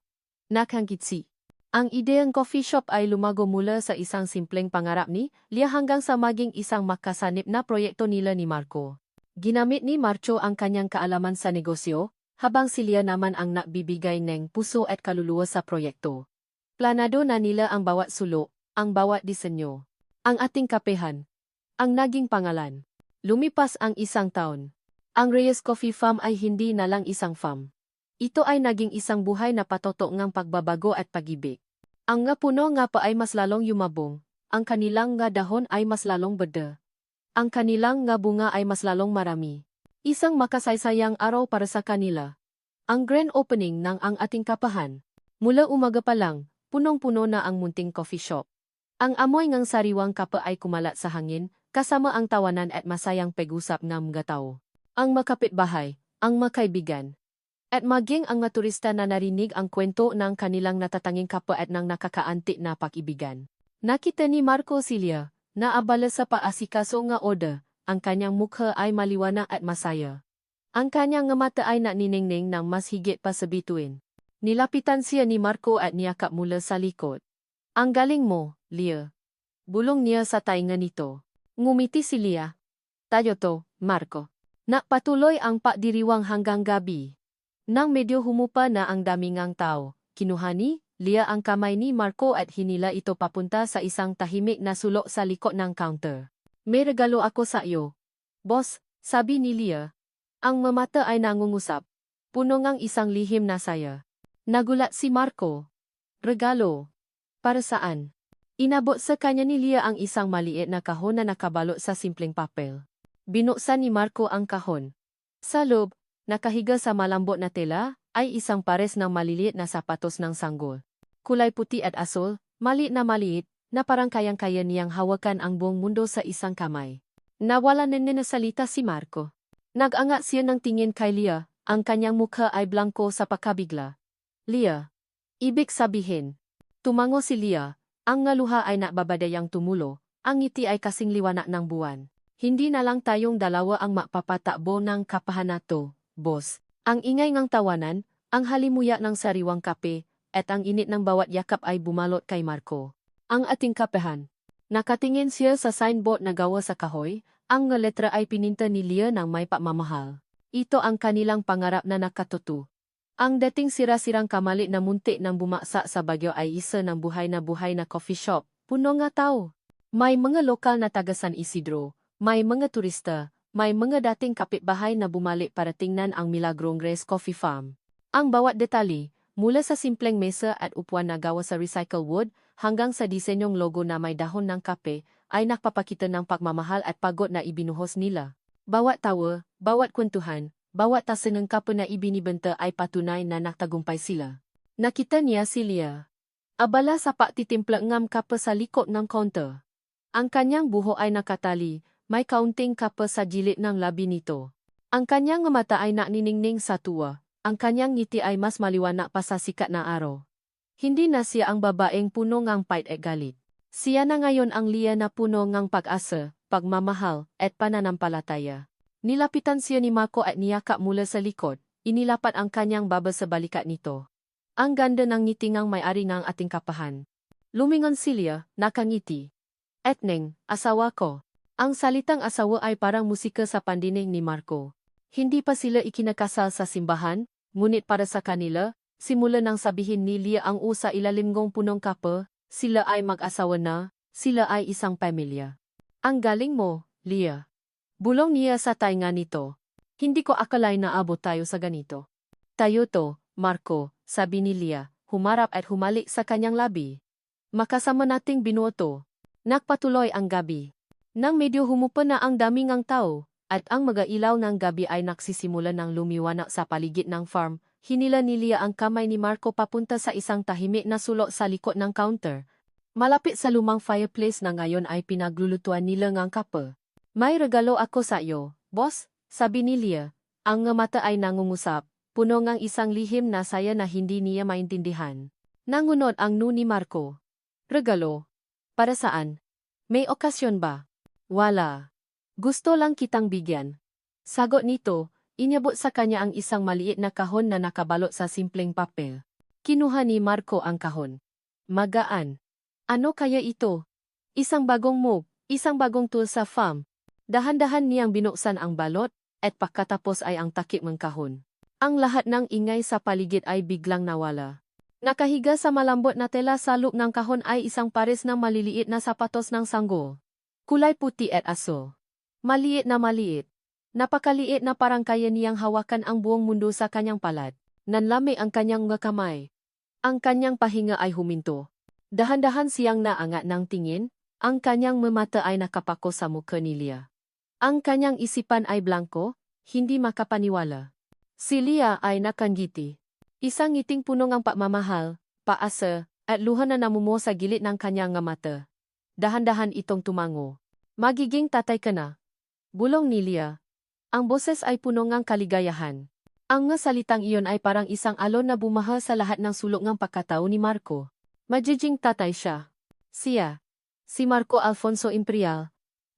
Nakangiti. Ang ideyang coffee shop ay lumago mula sa isang simpleng pangarap ni Leah hanggang sa maging isang makasanip na proyekto nila ni Marco. Ginamit ni Marco ang kanyang kaalaman sa negosyo, habang si Leah naman ang nagbibigay ng puso at kaluluwa sa proyekto. Planado na nila ang bawat sulok, ang bawat disenyo. Ang ating kapehan. Ang naging pangalan. Lumipas ang isang taon. Ang Reyes Coffee Farm ay hindi na lang isang farm. Ito ay naging isang buhay na patoto ngang pagbabago at pag-ibig. Ang nga puno nga pa ay mas lalong yumabong, ang kanilang nga dahon ay mas lalong beda. Ang kanilang nga bunga ay mas lalong marami. Isang makasaysayang araw para sa kanila. Ang grand opening ng ang ating kapahan. Mula umaga pa lang, punong-puno na ang munting coffee shop. Ang amoy ngang sariwang kapa ay kumalat sa hangin, kasama ang tawanan at masayang pag-usap ng mga tao. Ang makapitbahay, ang makaibigan, at maging ang mga turista na narinig ang kwento ng kanilang natatanging kapwa at ng nakakaantik na pag-ibigan. Nakita ni Marco si Leah, na abala sa paasikaso nga order, ang kanyang mukha ay maliwanag at masaya. Ang kanyang nga mata ay naniningning ng mas higit pa sa bituin. Nilapitan siya ni Marco at niyakap mula sa likod. Ang galing mo, Leah. Bulong niya sa tainga nito. Ngumiti si Leah. Tayo to, Marco. Napatuloy ang pagdiriwang hanggang gabi. Nang medyo humupa na ang daming ang tao, kinuha ni Leah ang kamay ni Marco at hinila ito papunta sa isang tahimik na sulok sa likod ng counter. May regalo ako sa iyo. Boss, sabi ni Leah. Ang mamata ay nangungusap. Puno ngang isang lihim na saya. Nagulat si Marco. Regalo. Para saan? Inabot sa kanya ni Leah ang isang maliit na kahon na nakabalot sa simpleng papel. Binuksan ni Marco ang kahon. Sa loob, nakahiga sa malambot na tela, ay isang pares ng maliliit na sapatos ng sanggol. Kulay puti at asul, maliit na parang kayang-kaya niyang hawakan ang buong mundo sa isang kamay. Nawala na salita si Marco. Nag-angat siya ng tingin kay Leah, ang kanyang mukha ay blanko sa pagkabigla. Leah. Ibig sabihin. Tumango si Leah, ang ngaluha ay nakbabadayang tumulo, ang ngiti ay kasing liwanag ng buwan. Hindi na lang tayong dalawa ang mapapatakbo ng kapahan na to, boss. Ang ingay ng tawanan, ang halimuyak ng sariwang kape, at ang init ng bawat yakap ay bumalot kay Marco. Ang ating kapahan. Nakatingin siya sa signboard na gawa sa kahoy, ang letra ay pininta ni Leah ng may pagmamahal. Ito ang kanilang pangarap na nakatutu. Ang dating sira-sirang kamali na munti nang bumaksa sa bagyo ay isa ng buhay na coffee shop, puno nga tao. May mga lokal na taga San Isidro. May mga turista, may mga dating kapitbahay na bumalik para tingnan ang milagrong Reyes Coffee Farm. Ang bawat detalye, mula sa simpleng mesa at upuan na gawa sa recycled wood, hanggang sa disenyong logo na may dahon ng kape, ay nakpapakita ng pagmamahal at pagod na ibinuhos nila. Bawat tawa, bawat kwentuhan, bawat tasa ng kape na ibinibenta ay patunay na naktagumpay sila. Nakita niya si Leah. Abala sa pagtitimpla ng kape sa likod ng counter. Ang kanyang buho ay nakatali, may kaunting kapa sa gilid ng labi nito. Ang kanyang mata ay naniningning sa tuwa, ang kanyang ngiti ay mas maliwanag pa sa sikat na araw. Hindi na siya ang babaeng puno ngang pait at galit. Siya na ngayon ang Leah na puno ngang pag-asa, pagmamahal, at pananampalataya. Nilapitan siya ni Marco at niyakap mula sa likod, inilapat ang kanyang baba sa balikat nito. Ang ganda ng ngiti ngang may-ari ng ating kapahan. Lumingon si Leah, nakangiti. Etneng, asawa ko. Ang salitang asawa ay parang musika sa pandinig ni Marco. Hindi pa sila ikinakasal sa simbahan, Ngunit para sa kanila, simula nang sabihin ni Lia ang sa ilalim ng punong kape, sila ay mag-asawa na, sila ay isang pamilya. Ang galing mo, Lia. Bulong niya sa tainga nito. Hindi ko akalain na abot tayo sa ganito. Tayo to, Marco, sabi ni Lia, humarap at humalik sa kanyang labi. Makasama nating binuoto. Nagpatuloy ang gabi. Nang medyo humupa na ang daming ang tao, at ang mag-ailaw ng gabi ay nagsisimula ng lumiwanag sa paligid ng farm, hinila ni Lia ang kamay ni Marco papunta sa isang tahimik na sulok sa likod ng counter. Malapit sa lumang fireplace na ngayon ay pinaglulutuan nila ng kape. May regalo ako sa iyo, boss, sabi ni Lia. Ang mata ay nangungusap, puno ng isang lihim na saya na hindi niya maintindihan. Nangunod ang ni Marco. Regalo? Para saan? May okasyon ba? Wala. Gusto lang kitang bigyan. Sagot nito, inyabot sa kanya ang isang maliit na kahon na nakabalot sa simpleng papel. Kinuha ni Marco ang kahon. Magaan. Ano kaya ito? Isang bagong move, isang bagong tool sa farm. Dahan-dahan niyang binuksan ang balot, at pagkatapos ay ang takip ng kahon. Ang lahat ng ingay sa paligid ay biglang nawala. Nakahiga sa malambot na tela sa loob ng kahon ay isang pares ng maliliit na sapatos ng sanggol. Kulay puti at aso. Maliit na maliit. Napakaliit na parang kaya niyang hawakan ang buong mundo sa kanyang palad. Nanlami ang kanyang mga kamay. Ang kanyang pahinga ay huminto. Dahan-dahan siyang naangat ng tingin, ang kanyang mata ay nakapako sa mukha ni Lia. Ang kanyang isipan ay blanko, hindi makapaniwala. Si Lia ay nakangiti. Isang ngiting puno ng pagmamahal, paasa, at luha na namumuo sa gilid ng kanyang mata. Dahan-dahan itong tumango. Magiging tatay ka na. Bulong ni Lia. Ang boses ay puno ng kaligayahan. Ang salitang iyon ay parang isang alon na bumaha sa lahat ng sulok ng pagkatao ni Marco. Magiging tatay siya. Siya. Si Marco Alfonso Imperial.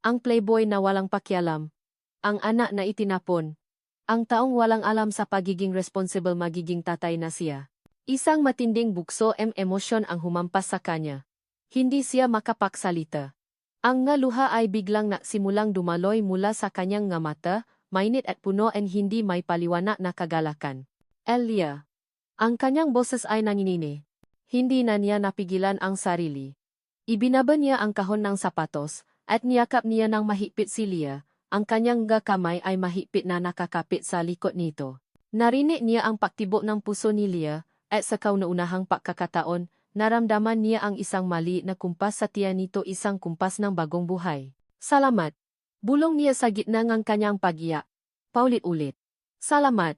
Ang playboy na walang pakialam. Ang anak na itinapon. Ang taong walang alam sa pagiging responsible magiging tatay na siya. Isang matinding bukso emosyon ang humampas sa kanya. Hindi siya makapagsalita. Ang luha ay biglang nagsimulang dumaloy mula sa kanyang mata, mainit at puno at hindi may paliwanag na kagalakan. Elia. Ang kanyang boses ay nanginini. Hindi na niya napigilan ang sarili. Ibinaba niya ang kahon ng sapatos, at niyakap niya ng mahigpit si Lia. Ang kanyang kamay ay mahigpit na nakakapit sa likod nito. Narinig niya ang paktibok ng puso ni Lia, at sa kauna-unahang pagkakataon, naramdaman niya ang isang maliit na kumpas sa tiyan nito, isang kumpas ng bagong buhay. Salamat. Bulong niya sa gitna ng kanyang pag-iyak. Paulit-ulit. Salamat,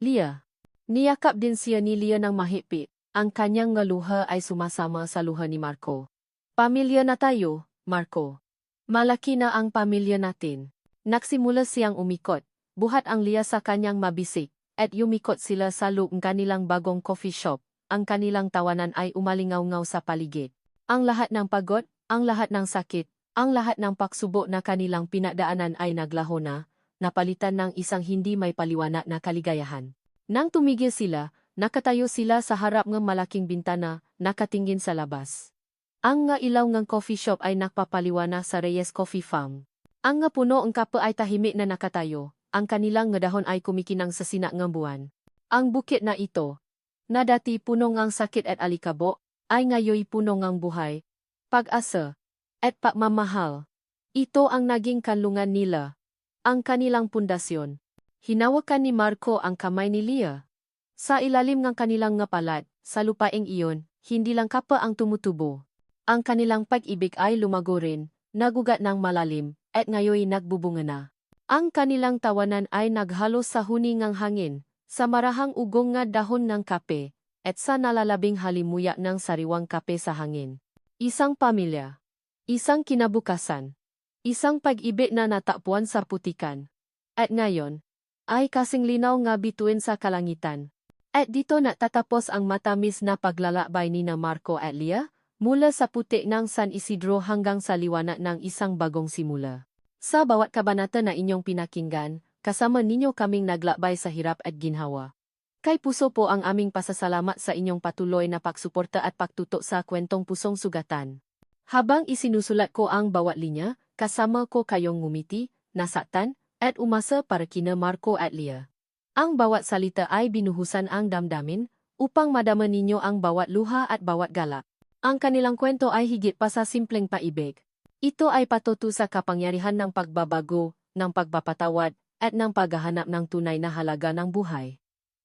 Lia. Niyakap din siya ni Lia ng mahigpit. Ang kanyang luha ay sumasama sa luha ni Marco. Pamilya na tayo, Marco. Malaki na ang pamilya natin. Nagsimula siyang umikot, buhat ang Lia sa kanyang mabisik, at yumikot sila sa loob ng kanilang bagong coffee shop. Ang kanilang tawanan ay umalingaw-ngaw sa paligid. Ang lahat ng pagod, ang lahat ng sakit, ang lahat ng pagsubok na kanilang pinagdaanan ay naglaho na, napalitan ng isang hindi may paliwanag na kaligayahan. Nang tumigil sila, nakatayo sila sa harap ng malaking bintana, nakatingin sa labas. Ang ilaw ng coffee shop ay nakpapaliwanag sa Reyes Coffee Farm. Ang puno ng kape ay tahimik na nakatayo, ang kanilang dahon ay kumikinang sa sinak ng buwan. Ang bukit na ito, na dati puno ng sakit at alikabok, ay ngayoy puno ng buhay, pag-asa, at pagmamahal. Ito ang naging kanlungan nila, ang kanilang pundasyon. Hinawakan ni Marco ang kamay ni Lia. Sa ilalim ng kanilang palad, sa lupaing iyon, hindi lang kape ang tumutubo. Ang kanilang pag-ibig ay lumago rin, nagugat ng malalim, at ngayoy nagbubunga na. Ang kanilang tawanan ay naghalos sa huni ng hangin, sa marahang ugong nga dahon ng kape, at sa nalalabing halimuyak ng sariwang kape sa hangin. Isang pamilya. Isang kinabukasan. Isang pag-ibig na natakpuan sa putikan. At ngayon, ay kasing linaw nga bituin sa kalangitan. At dito natatapos ang matamis na paglalakbay ni Marco at Lia, mula sa putik ng San Isidro hanggang sa liwanag ng isang bagong simula. Sa bawat kabanata na inyong pinakinggan, kasama ninyo kaming naglakbay sa hirap at ginhawa. Kay puso po ang aming pasasalamat sa inyong patuloy na pagsuporta at pagtutok sa kwentong Pusong Sugatan. Habang isinusulat ko ang bawat linya, kasama ko kayong ngumiti, nasaktan, at umasa para kina Marco at Lia. Ang bawat salita ay binuhusan ang damdamin, upang madama ninyo ang bawat luha at bawat galak. Ang kanilang kwento ay higit pa sa simpleng paibig. Ito ay patutu sa kapangyarihan ng pagbabago, ng pagpapatawad, at ng paghahanap ng tunay na halaga ng buhay.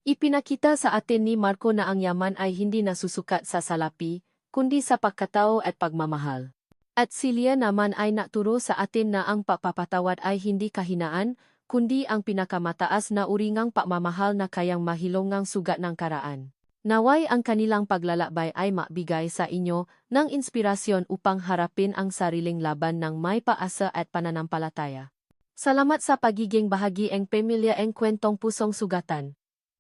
Ipinakita sa atin ni Marco na ang yaman ay hindi nasusukat sa salapi, kundi sa pagkatao at pagmamahal. At si Leah naman ay naturo sa atin na ang pagpapatawad ay hindi kahinaan, kundi ang pinakamataas na uri ng pagmamahal na kayang mahilong ng sugat ng karaan. Naway ang kanilang paglalakbay ay magbigay sa inyo ng inspirasyon upang harapin ang sariling laban ng may paasa at pananampalataya. Salamat sa pagiging bahagi ng pamilya ng kwentong pusong sugatan.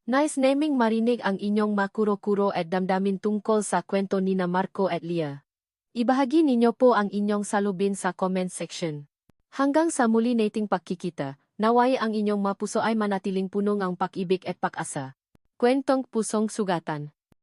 Nice naming marinig ang inyong makuro-kuro at damdamin tungkol sa kwento ni na Marco at Leah. Ibahagi ninyo po ang inyong salubin sa comment section. Hanggang sa muli nating pagkikita, naway ang inyong mapuso ay manatiling puno ng pag-ibig at pag-asa. Kwentong pusong sugatan.